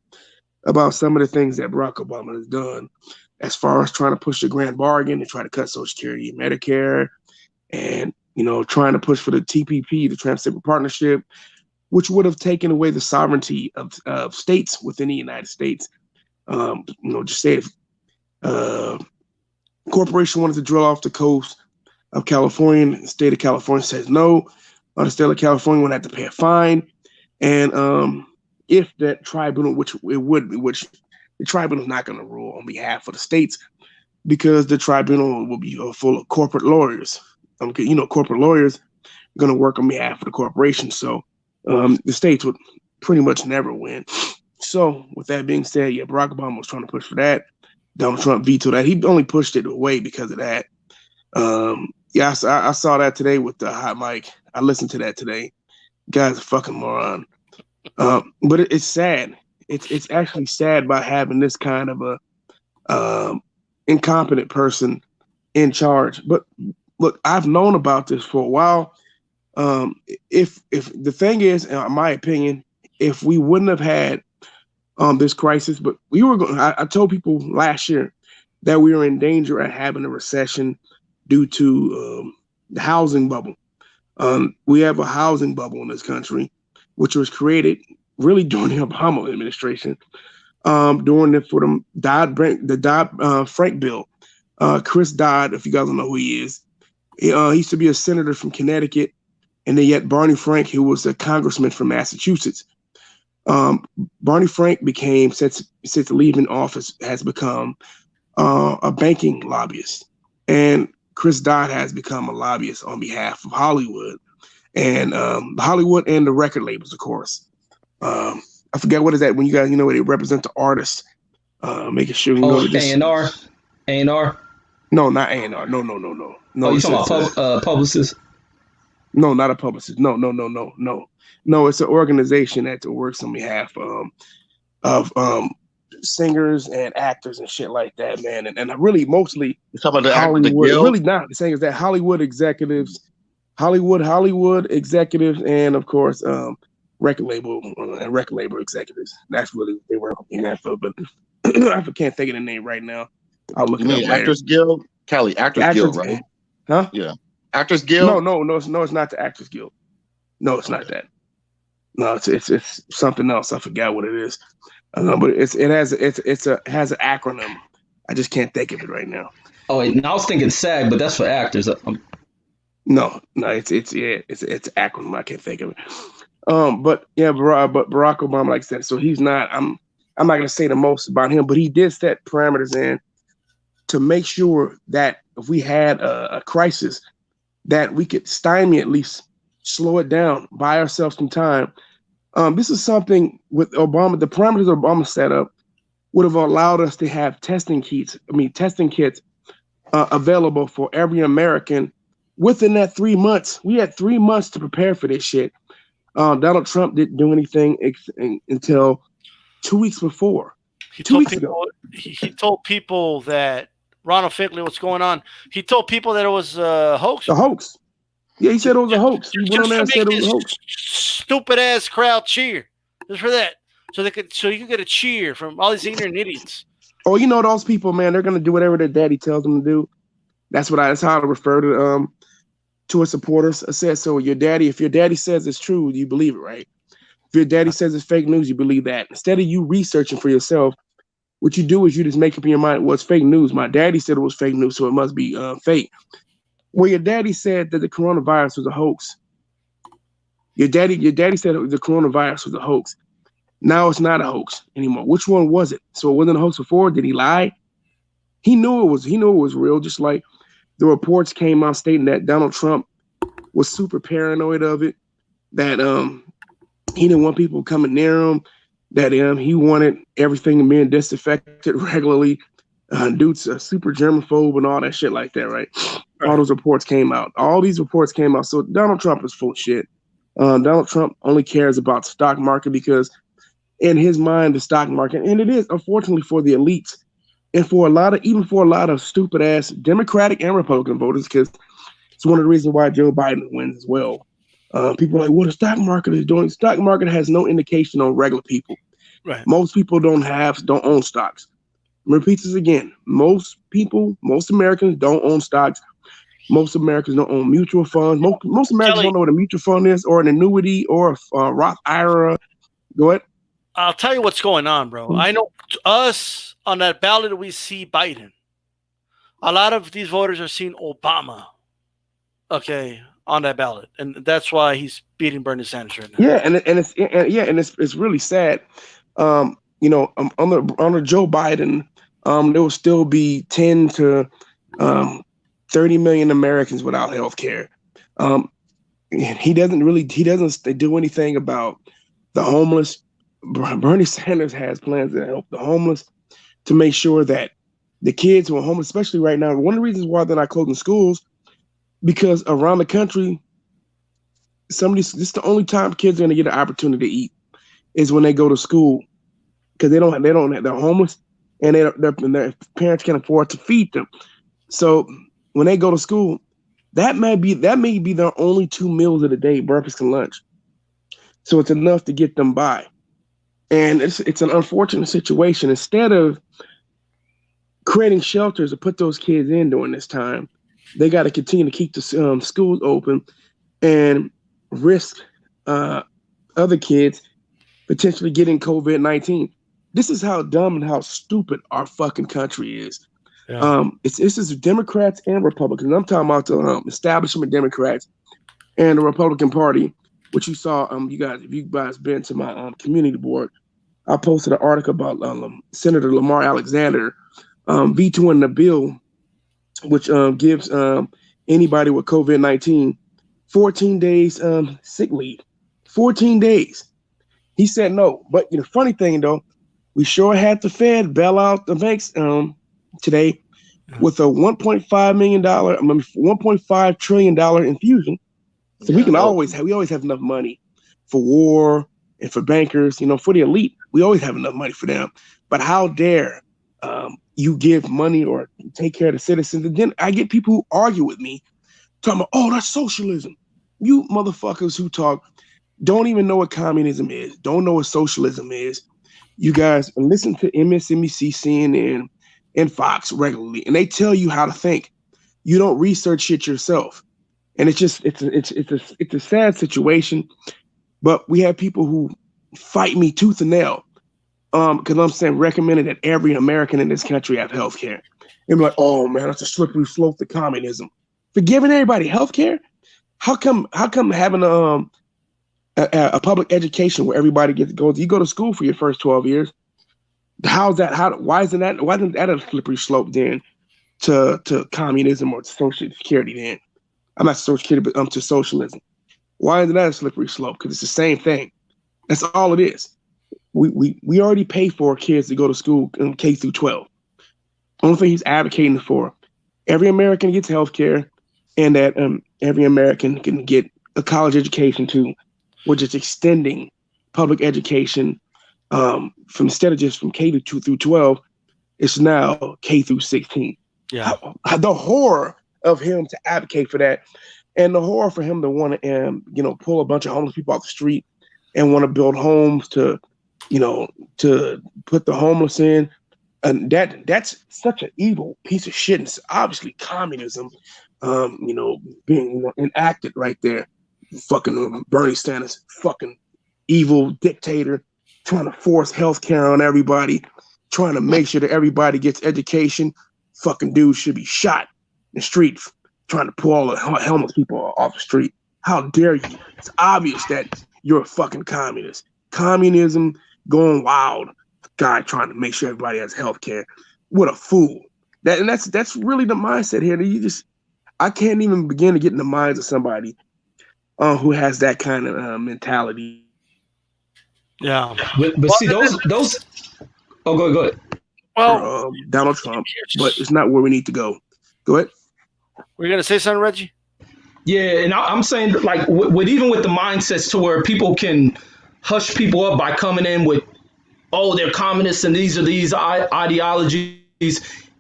about some of the things that Barack Obama has done as far as trying to push the grand bargain and try to cut Social Security and Medicare, and trying to push for the TPP, the Trans-Pacific Partnership, which would have taken away the sovereignty of states within the United States. Just say if corporation wanted to drill off the coast of California, the state of California says no, the state of California would have to pay a fine. And if that tribunal, which the tribunal is not going to rule on behalf of the states, because the tribunal will be full of corporate lawyers. Corporate lawyers are going to work on behalf of the corporation. So the states would pretty much never win. So with that being said, yeah, Barack Obama was trying to push for that. Donald Trump vetoed that. He only pushed it away because of that. I saw that today with the hot mic. I listened to that today. Guy's a fucking moron. But it's sad. It's actually sad by having this kind of a incompetent person in charge. But look, I've known about this for a while. If the thing is, in my opinion, if we wouldn't have had this crisis, but we were going. I told people last year that we were in danger of having a recession due to the housing bubble. We have a housing bubble in this country, which was created really during the Obama administration, during the Dodd-Frank bill. Chris Dodd, if you guys don't know who he is, he used to be a senator from Connecticut, and then yet Barney Frank, who was a congressman from Massachusetts. Barney Frank became, since leaving office, has become a banking lobbyist, and Chris Dodd has become a lobbyist on behalf of Hollywood, and Hollywood and the record labels, of course. I forget what is that when you guys where they represent the artists, making sure A&R. A&R. No, not A&R. No. Oh, you talking about publicists? No, not a publicist. No. No, it's an organization that works on behalf of singers and actors and shit like that, man. And really, mostly you talking about Hollywood. the Really not. The thing is that Hollywood executives Hollywood executives, and of course, record label executives. That's really what they work in that field. But I can't think of the name right now. I'll look You it up mean later. Actors Guild? Cali, Actors Guild, right? Huh? Yeah. Actors Guild? No, it's not the Actors Guild. No, it's not that. No, it's something else. I forgot what it is. But it has an acronym. I just can't think of it right now. Oh, wait, now I was thinking SAG, but that's for actors. No, it's an acronym. I can't think of it. But Barack Obama, like I said, so he's not. I'm not going to say the most about him, but he did set parameters in to make sure that if we had a crisis, that we could stymie, at least slow it down, buy ourselves some time. This is something with Obama. The parameters Obama set up would have allowed us to have testing kits available for every American within that 3 months. We had 3 months to prepare for this shit. Donald Trump didn't do anything until 2 weeks before. He told people that Ronald Finkley, what's going on? He told people that it was a hoax. A hoax. Yeah, he said it was a hoax. He went on there and said it was a hoax. Stupid ass crowd cheer just for that, so you can get a cheer from all these ignorant idiots. Oh, those people, man, they're gonna do whatever their daddy tells them to do. That's how I refer to his supporters. I said, so if your daddy says it's true, you believe it, right? If your daddy says it's fake news, you believe that. Instead of you researching for yourself, what you do is you just make up in your mind, well, it's fake news. My daddy said it was fake news, so it must be fake. Well, your daddy said that the coronavirus was a hoax. Your daddy said the coronavirus was a hoax. Now it's not a hoax anymore. Which one was it? So it wasn't a hoax before. Did he lie? He knew it was real. Just like the reports came out stating that Donald Trump was super paranoid of it. That he didn't want people coming near him. That he wanted everything being disinfected regularly. Dude's a super germaphobe and all that shit like that, right? All those reports came out. All these reports came out. So Donald Trump is full of shit. Donald Trump only cares about the stock market because in his mind, the stock market, and it is unfortunately for the elites and for a lot of stupid ass Democratic and Republican voters, because it's one of the reasons why Joe Biden wins as well. People are like, what the stock market is doing. The stock market has no indication on regular people. Right. Most people don't own stocks. Repeat this again. Most Americans don't own stocks. Most Americans don't own mutual funds. Most Americans don't know what a mutual fund is, or an annuity, or a Roth IRA. Go ahead. I'll tell you what's going on, bro. I know us on that ballot, we see Biden. A lot of these voters are seeing Obama, okay, on that ballot, and that's why he's beating Bernie Sanders right now. Yeah, and it's really sad. Under Joe Biden, there will still be 10 to 30 million Americans without health care. He doesn't do anything about the homeless. Bernie Sanders has plans to help the homeless, to make sure that the kids who are homeless, especially right now, one of the reasons why they're not closing schools, because around the country, this is the only time kids are going to get an opportunity to eat is when they go to school, because they're homeless and their parents can't afford to feed them. So when they go to school, that may be their only 2 meals of the day, breakfast and lunch. So it's enough to get them by. And it's an unfortunate situation. Instead of creating shelters to put those kids in during this time, they got to continue to keep the schools open and risk other kids potentially getting COVID-19. This is how dumb and how stupid our fucking country is. Yeah. It's just Democrats and Republicans. I'm talking about the establishment Democrats and the Republican Party, which you saw. If you guys been to my community board, I posted an article about Senator Lamar Alexander vetoing the bill, which gives anybody with COVID-19 14 days sick leave. 14 days. He said no. But the funny thing, though, we sure had the Fed bail out the banks today with a $1.5 trillion infusion. So we always have enough money for war and for bankers, for the elite. We always have enough money for them. But how dare you give money or take care of the citizens? And then I get people who argue with me talking about, oh, that's socialism. you motherfuckers who talk don't even know what communism is, don't know what socialism is. You guys listen to MSNBC, CNN, and Fox regularly, and they tell you how to think. You don't research shit yourself, and it's a sad situation. But we have people who fight me tooth and nail, because I'm saying recommended that every American in this country have health care. And I'm like, oh man, that's a slippery slope to communism. For giving everybody health care? How come having a public education where everybody gets to go? You go to school for your first 12 years. How's that? Why isn't that a slippery slope then to communism or to social security then? I'm not social security, but to socialism. Why isn't that a slippery slope? Because it's the same thing. That's all it is. We already pay for kids to go to school in K through 12. Only thing he's advocating for, every American gets health care, and that every American can get a college education too, which is extending public education from instead of just from K through 12, it's now K through 16. Yeah. The horror of him to advocate for that, and the horror for him to want to pull a bunch of homeless people off the street and want to build homes to put the homeless in. And that's such an evil piece of shit. It's obviously communism, being enacted right there. Fucking Bernie Sanders, fucking evil dictator, trying to force healthcare on everybody, trying to make sure that everybody gets education. Fucking dude should be shot in the street, trying to pull all the homeless people off the street. How dare you? It's obvious that you're a fucking communist. Communism going wild. Guy trying to make sure everybody has health care. What a fool. That's really the mindset here. That I can't even begin to get in the minds of somebody who has that kind of mentality. Yeah. But see, those oh, go ahead. Well, Donald Trump, but it's not where we need to go. Go ahead. Were you going to say something, Reggie? Yeah, and I'm saying, like, even with the mindsets to where people can hush people up by coming in with, oh, they're communists and these are these ideologies.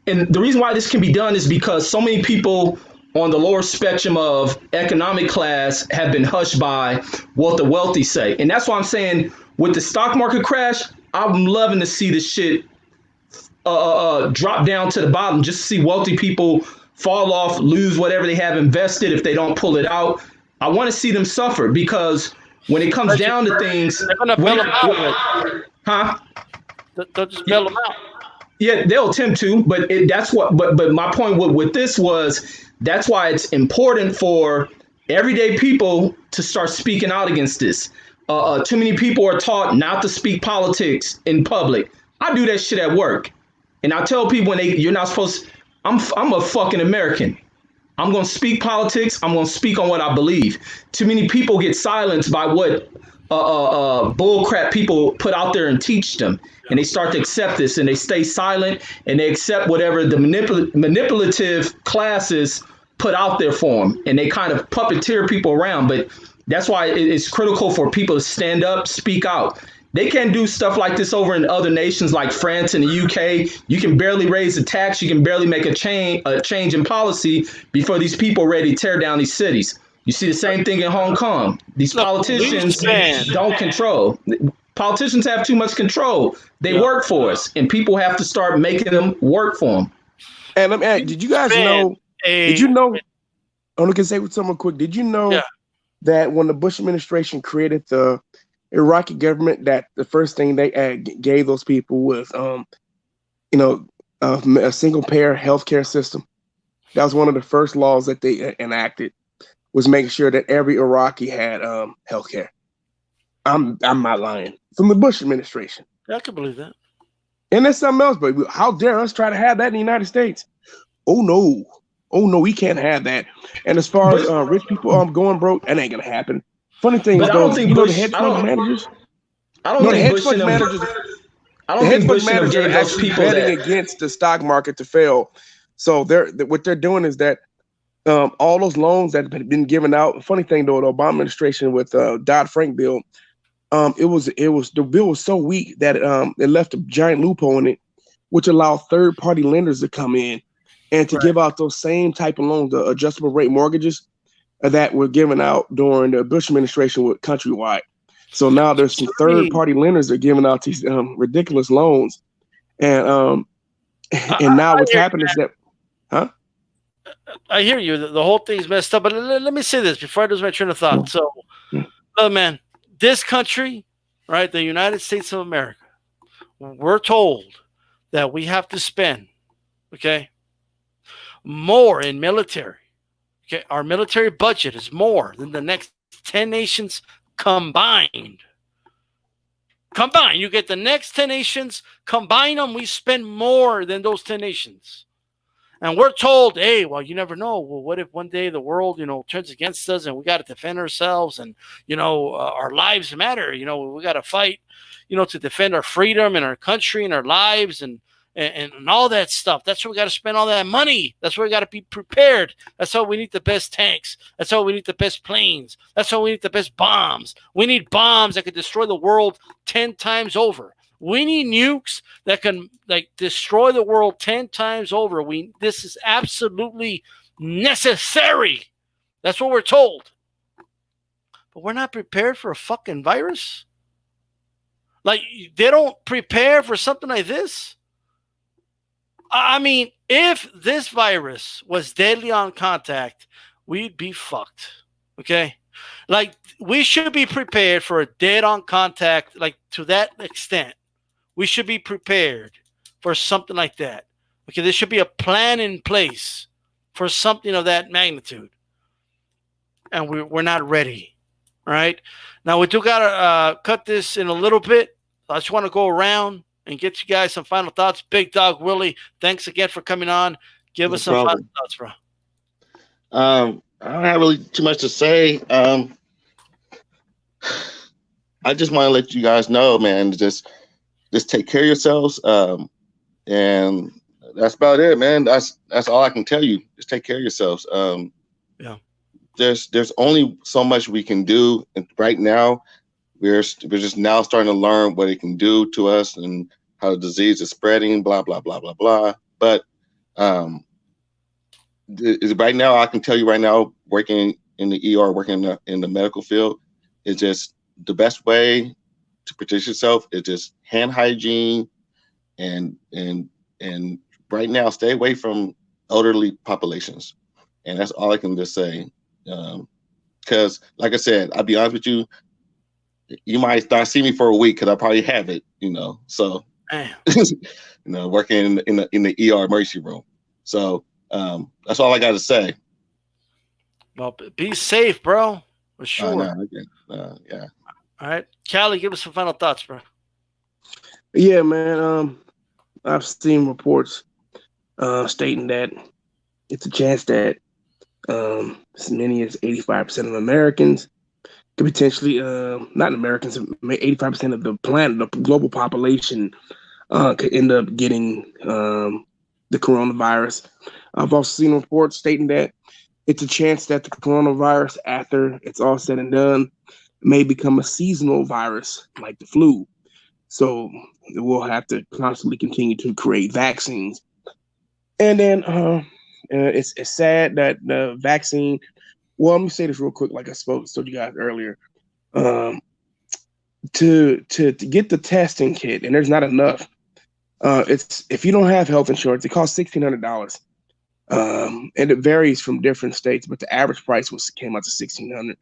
And the reason why this can be done is because so many people on the lower spectrum of economic class have been hushed by what the wealthy say. And that's why I'm saying with the stock market crash, I'm loving to see this shit drop down to the bottom, just to see wealthy people fall off, lose whatever they have invested if they don't pull it out. I want to see them suffer, because when it comes down to things, they're going to bail them out. Huh? They'll just bail them out. Yeah, they'll attempt to, but that's what. But my point with this was, that's why it's important for everyday people to start speaking out against this. Too many people are taught not to speak politics in public. I do that shit at work, and I tell people you're not supposed. I'm a fucking American. I'm gonna speak politics. I'm gonna speak on what I believe. Too many people get silenced by what bullcrap people put out there and teach them, and they start to accept this, and they stay silent, and they accept whatever the manipulative classes put out there for them, and they kind of puppeteer people around. But that's why it's critical for people to stand up, speak out. They can't do stuff like this over in other nations like France and the UK. You can barely raise the tax. You can barely make a change in policy before these people are ready to tear down these cities. You see the same thing in Hong Kong. These politicians don't control. Politicians have too much control. They work for us, and people have to start making them work for them. And let me ask, did you guys know? Did you know? I want to say with someone quick. Did you know that when the Bush administration created the Iraqi government, that the first thing they gave those people was, a single payer healthcare system? That was one of the first laws that they enacted, was making sure that every Iraqi had healthcare. I'm not lying. From the Bush administration. I can believe that. And there's something else, but how dare us try to have that in the United States? Oh no, we can't have that. And as far as rich people going broke, that ain't gonna happen. Funny thing is, though, the hedge fund managers. I don't think Bush gave those people betting against the stock market to fail. So what they're doing is that all those loans that have been given out. Funny thing though, the Obama administration with Dodd-Frank bill, the bill was so weak that it left a giant loophole in it, which allowed third-party lenders to come in and to give out those same type of loans, the adjustable rate mortgages. that were given out during the Bush administration with Countrywide. So now there's some third-party lenders that are giving out these ridiculous loans, and now what's happened is that, I hear you. The whole thing's messed up. But let me say this before I lose my train of thought. So, look, man, this country, right, the United States of America, we're told that we have to spend, okay, more in military. Okay, our military budget is more than the next 10 nations combined. Combined. You get the next 10 nations, combine them, we spend more than those 10 nations. And we're told, hey, well, you never know. Well, what if one day the world, turns against us and we got to defend ourselves and, our lives matter. We got to fight, to defend our freedom and our country and our lives and all that stuff. That's why we got to spend all that money. That's why we got to be prepared. That's why we need the best tanks. That's why we need the best planes. That's why we need the best bombs. We need bombs that could destroy the world 10 times over. We need nukes that can destroy the world 10 times over. This is absolutely necessary. That's what we're told. But we're not prepared for a fucking virus. Like, they don't prepare for something like this. I mean, if this virus was deadly on contact, we'd be fucked. Okay? Like, we should be prepared for a dead on contact, like, to that extent. We should be prepared for something like that. Okay, there should be a plan in place for something of that magnitude. And we're not ready. All right? Now, we do got to cut this in a little bit. I just want to go around and get you guys some final thoughts. Big Dog Willie, thanks again for coming on. Give us some final thoughts, bro. I don't have really too much to say. I just want to let you guys know, man, just take care of yourselves. And that's about it, man. That's all I can tell you. Just take care of yourselves. Yeah. There's only so much we can do. And right now, we're just now starting to learn what it can do to us and how the disease is spreading, blah, blah, blah, blah, blah. But right now, I can tell you right now, working in the ER, working in the medical field, is just the best way to protect yourself is just hand hygiene and right now stay away from elderly populations. And that's all I can just say. Because like I said, I'll be honest with you, you might not see me for a week because I probably have it, so working in the ER emergency room. So that's all I got to say. Well, be safe, bro. For sure. Yeah. All right, Callie, give us some final thoughts, bro. Yeah, man. I've seen reports stating that it's a chance that as many as 85% of Americans could potentially, not Americans, 85% of the planet, the global population, could end up getting the coronavirus. I've also seen reports stating that it's a chance that the coronavirus, after it's all said and done, may become a seasonal virus like the flu. So we'll have to constantly continue to create vaccines. And then it's sad that the vaccine, well, let me say this real quick, like I told you guys earlier. To get the testing kit, and there's not enough. It's if you don't have health insurance, it costs $1,600. And it varies from different states, but the average price came out to $1,600.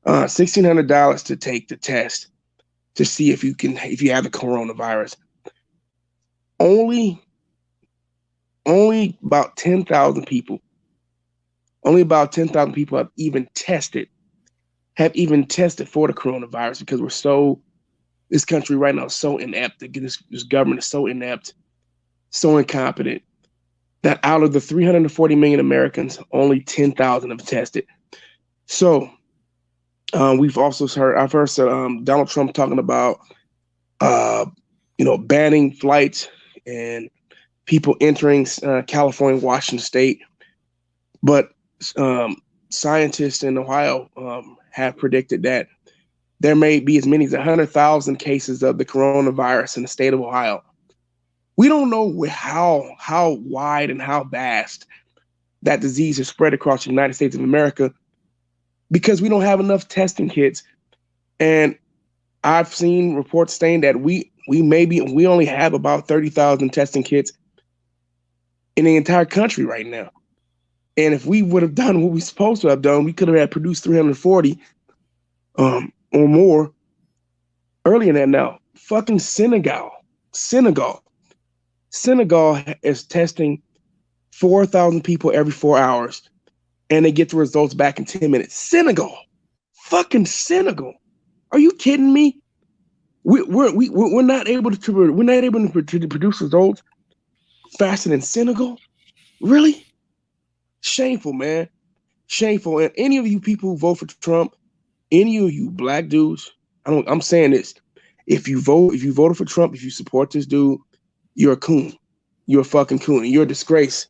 $1,600 to take the test to see if you have the coronavirus. Only about 10,000 people. Only about 10,000 people have even tested for the coronavirus because this country right now is so inept. This government is so inept, so incompetent that out of the 340 million Americans, only 10,000 have tested. So I've heard Donald Trump talking about, banning flights and people entering California, Washington State. But scientists in Ohio have predicted that there may be as many as 100,000 cases of the coronavirus in the state of Ohio. We don't know how wide and how vast that disease is spread across the United States of America, because we don't have enough testing kits. And I've seen reports saying that we only have about 30,000 testing kits in the entire country right now. And if we would have done what we supposed to have done, we could have had produced 340 or more earlier than now. Fucking Senegal is testing 4,000 people every 4 hours, and they get the results back in 10 minutes. Fucking Senegal. Are you kidding me? We're not able to produce results faster than Senegal. Really? Shameful, man. Shameful. And any of you people who vote for Trump, any of you black dudes, I'm saying this. If you voted for Trump, if you support this dude, you're a coon. You're a fucking coon. And you're a disgrace.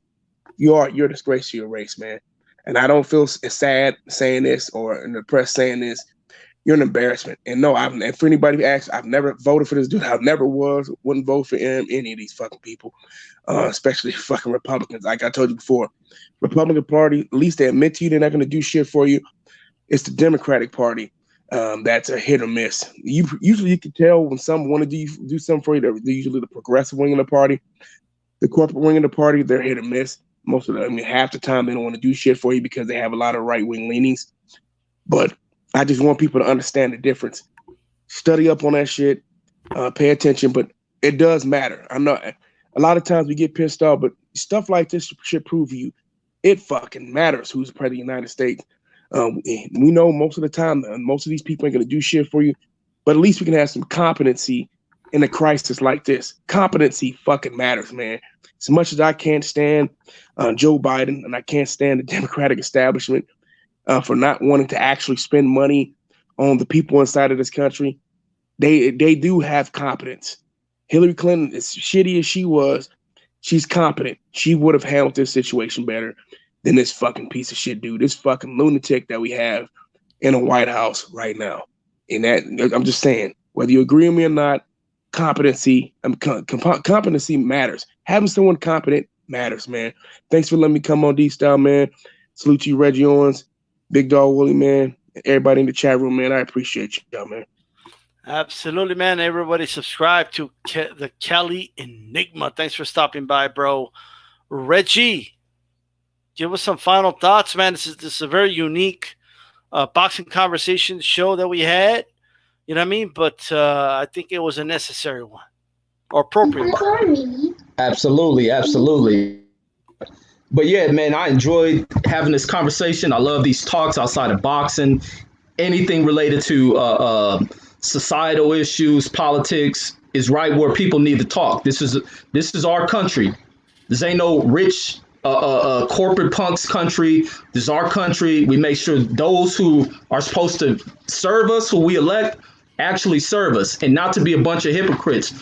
You're a disgrace to your race, man. And I don't feel sad saying this or in the press saying this. You're an embarrassment. And no, and for anybody who asks, I've never voted for this dude. I never wouldn't vote for any of these fucking people, especially fucking Republicans. Like I told you before, Republican Party, at least they admit to you they're not going to do shit for you. It's the Democratic Party that's a hit or miss. Usually you can tell when some want to do something for you. They're usually the progressive wing of the party. The corporate wing of the party, they're hit or miss. Most of them, half the time they don't want to do shit for you because they have a lot of right-wing leanings. But I just want people to understand the difference. Study up on that shit. Pay attention, but it does matter. I know a lot of times we get pissed off, but stuff like this should prove you it fucking matters who's president of the United States. We know most of the time, most of these people ain't going to do shit for you, but at least we can have some competency in a crisis like this. Competency fucking matters, man. As much as I can't stand Joe Biden and I can't stand the Democratic establishment for not wanting to actually spend money on the people inside of this country, they do have competence. Hillary Clinton, as shitty as she was, she's competent. She would have handled this situation better than this fucking piece of shit dude, this fucking lunatic that we have in the White House right now. And that, I'm just saying, whether you agree with me or not, competency matters. Having someone competent matters, man. Thanks for letting me come on D-Style, man. Salute to you, Reggie Owens, Big Dog Willie, man, and everybody in the chat room, man. I appreciate y'all, man. Absolutely, man. Everybody subscribe to the Cali Enigma. Thanks for stopping by, bro. Reggie, give us some final thoughts, man. This is a very unique boxing conversation show that we had. You know what I mean? But I think it was a necessary one or appropriate one. Absolutely. But yeah, man, I enjoyed having this conversation. I love these talks outside of boxing. Anything related to societal issues, politics is right where people need to talk. This is our country. This ain't no rich corporate punks country. This is our country. We make sure those who are supposed to serve us, who we elect, actually serve us, and not to be a bunch of hypocrites.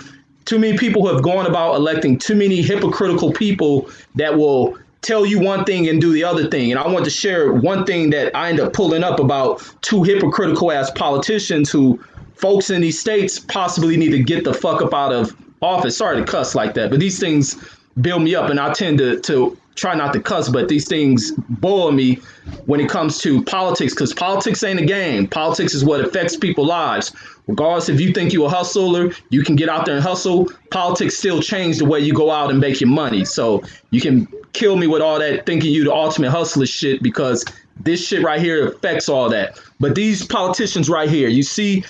Too many people who have gone about electing too many hypocritical people that will tell you one thing and do the other thing. And I want to share one thing that I end up pulling up about two hypocritical ass politicians who folks in these states possibly need to get the fuck up out of office. Sorry to cuss like that, but these things build me up, and I tend to try not to cuss, but these things boil me when it comes to politics, because politics ain't a game. Politics is what affects people's lives. Regardless if you think you're a hustler, you can get out there and hustle. Politics still change the way you go out and make your money. So you can kill me with all that thinking you the ultimate hustler shit, because this shit right here affects all that. But these politicians right here, you see,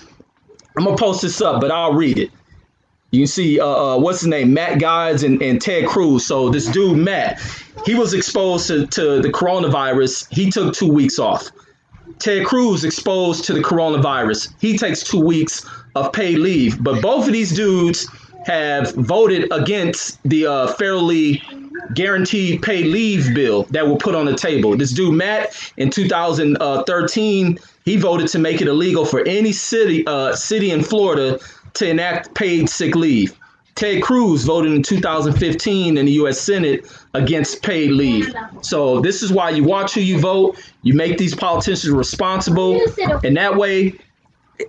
I'm gonna post this up, but I'll read it. You can see, what's his name, Matt Guides and Ted Cruz. So this dude, Matt, he was exposed to the coronavirus. He took 2 weeks off. Ted Cruz exposed to the coronavirus. He takes 2 weeks of paid leave. But both of these dudes have voted against the fairly guaranteed paid leave bill that were put on the table. This dude, Matt, in 2013, he voted to make it illegal for any city in Florida to enact paid sick leave. Ted Cruz voted in 2015 in the U.S. Senate against paid leave. So this is why you watch who you vote. You make these politicians responsible. And that way,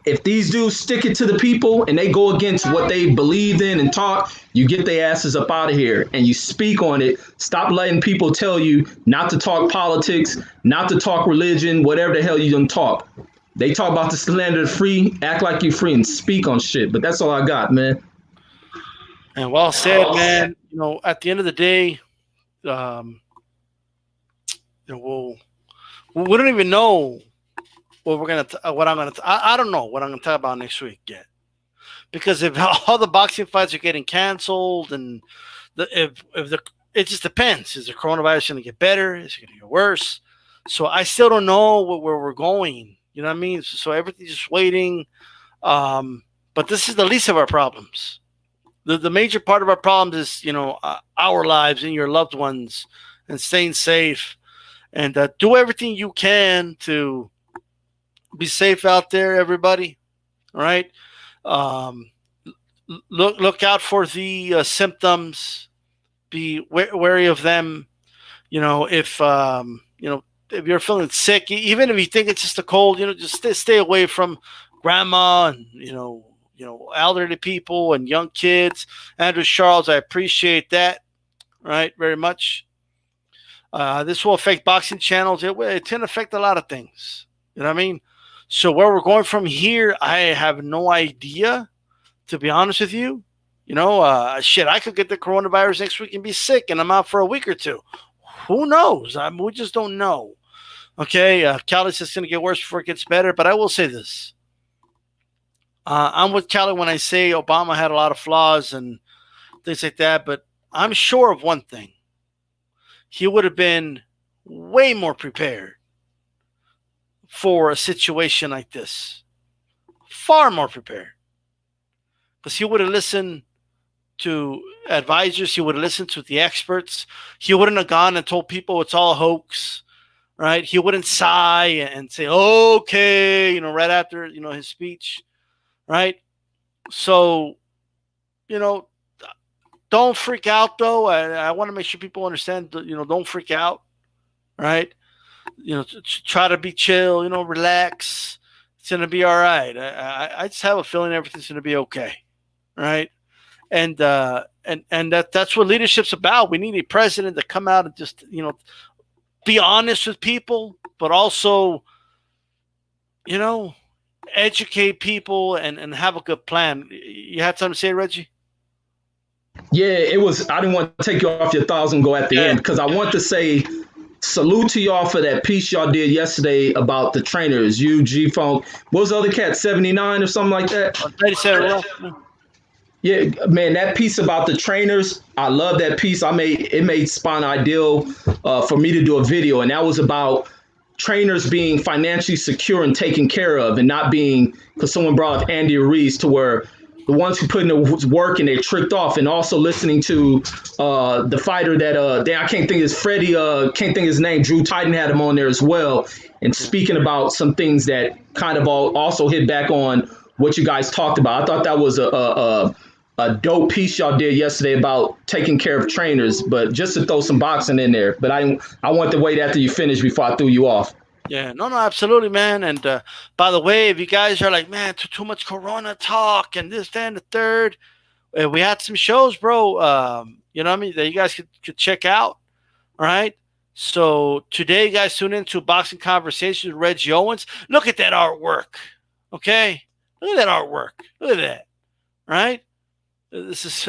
if these dudes stick it to the people and they go against what they believed in and taught, you get their asses up out of here and you speak on it. Stop letting people tell you not to talk politics, not to talk religion, whatever the hell you don't talk. They talk about the slander of free, act like you're free and speak on shit. But that's all I got, man. And well said, man. At the end of the day, we don't even know what we're gonna. What I'm gonna. I don't know what I'm gonna talk about next week yet, because if all the boxing fights are getting canceled, and it just depends. Is the coronavirus gonna get better? Is it gonna get worse? So I still don't know where we're going. You know what I mean? So everything's just waiting. But this is the least of our problems. The major part of our problems is our lives and your loved ones, and staying safe, and do everything you can to be safe out there, everybody. All right. Look out for the symptoms. Be wary of them. If you're feeling sick, even if you think it's just a cold, just stay away from grandma and elderly people and young kids. Andrew Charles, I appreciate that, right, very much. This will affect boxing channels. It's going to affect a lot of things. You know what I mean? So where we're going from here, I have no idea, to be honest with you. Shit, I could get the coronavirus next week and be sick, and I'm out for a week or two. Who knows? We just don't know. Okay, Cali's just going to get worse before it gets better. But I will say this. I'm with Cali when I say Obama had a lot of flaws and things like that. But I'm sure of one thing. He would have been way more prepared for a situation like this. Far more prepared. Because he would have listened to advisors. He would have listened to the experts. He wouldn't have gone and told people it's all a hoax, right? He wouldn't sigh and say, okay, right after, his speech, right? So, don't freak out, though. I want to make sure people understand, don't freak out, right? Try to be chill, relax. It's going to be all right. I just have a feeling everything's going to be okay, right? And that's what leadership's about. We need a president to come out and just, be honest with people, but also, educate people and have a good plan. You had something to say, Reggie? Yeah, it was. I didn't want to take you off your thoughts and go at the end, because I want to say salute to y'all for that piece y'all did yesterday about the trainers. You, G-Funk. What was the other cat, 79 or something like that? 37. Yeah, man, that piece about the trainers, I love that piece. It made Spawn ideal for me to do a video, and that was about trainers being financially secure and taken care of, and not being, because someone brought up Andy Ruiz, to where the ones who put in the work and they're tricked off. And also listening to the fighter that I can't think his Freddie, can't think his name. Drew Titan had him on there as well, and speaking about some things that kind of also hit back on what you guys talked about. I thought that was a dope piece y'all did yesterday about taking care of trainers, but just to throw some boxing in there. But I want to wait after you finish before I threw you off. Yeah, no, absolutely, man. And by the way, if you guys are like, man, too much Corona talk and this, that, and the third, we had some shows, bro. You know what I mean? That you guys could check out. All right. So today, you guys tune into Boxing Conversations with Reggie Owens. Look at that artwork. Okay. Look at that artwork. Look at that. Right. This is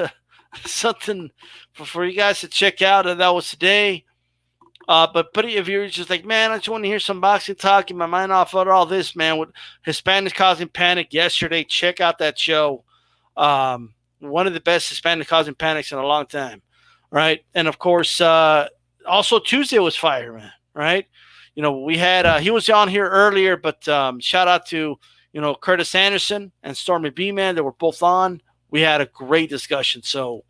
something for you guys to check out. And that was today. But if you're just like, man, I just want to hear some boxing talk, get my mind off of all this, man, with Hispanics Causing Panic yesterday, check out that show. One of the best Hispanic Causing Panics in a long time, right? And, of course, also Tuesday was fire, man, right? We had he was on here earlier, but shout out to, Curtis Anderson and Stormy B-Man that were both on. We had a great discussion, so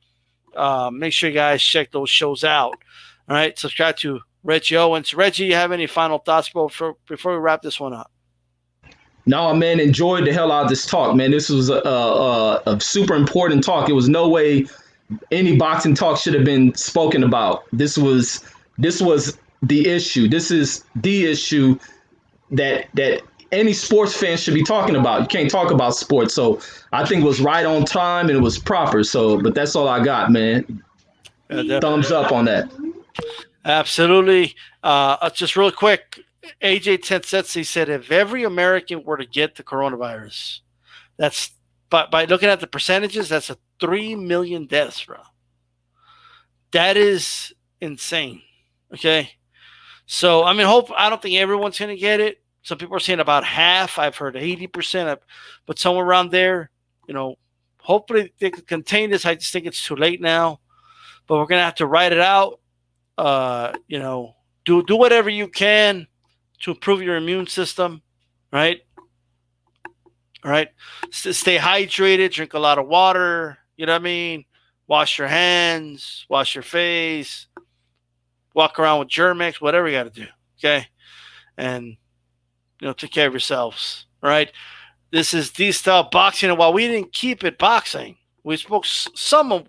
make sure you guys check those shows out. All right, subscribe to Reggie Owens. Reggie, you have any final thoughts before we wrap this one up? No, man, enjoyed the hell out of this talk, man. This was a super important talk. It was no way any boxing talk should have been spoken about. This was the issue. This is the issue that any sports fan should be talking about. You can't talk about sports. So I think it was right on time and it was proper. So, but that's all I got, man. Thumbs up on that. Absolutely. Just real quick, AJ Tensetsi said if every American were to get the coronavirus, that's by looking at the percentages, that's a 3 million deaths, bro. That is insane. Okay. So, I mean, I don't think everyone's going to get it. Some people are saying about half. I've heard 80%, but somewhere around there, hopefully they can contain this. I just think it's too late now, but we're going to have to ride it out. Do whatever you can to improve your immune system, right? All right. Stay hydrated, drink a lot of water. You know what I mean? Wash your hands, wash your face, walk around with Germ-X, whatever you got to do. Okay. And, take care of yourselves. All right. This is D-Style Boxing. And while we didn't keep it boxing, we spoke some of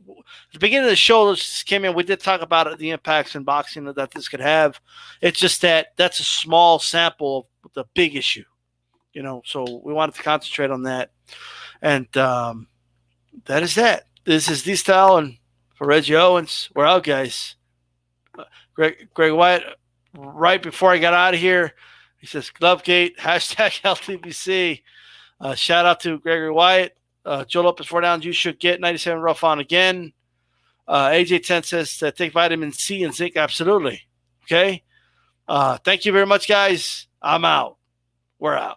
the beginning of the show. Just came in. We did talk about the impacts in boxing that this could have. It's just that's a small sample of the big issue, So we wanted to concentrate on that, and that is that. This is D-Style, and for Reggie Owens, we're out, guys. Greg Wyatt, right before I got out of here, he says Glovegate #LTBC. Shout out to Gregory Wyatt. Joe Lopez 4 downs. You should get 97 rough on again. AJ 10 says take vitamin C and zinc. Absolutely. Okay. Thank you very much, guys. I'm out. We're out.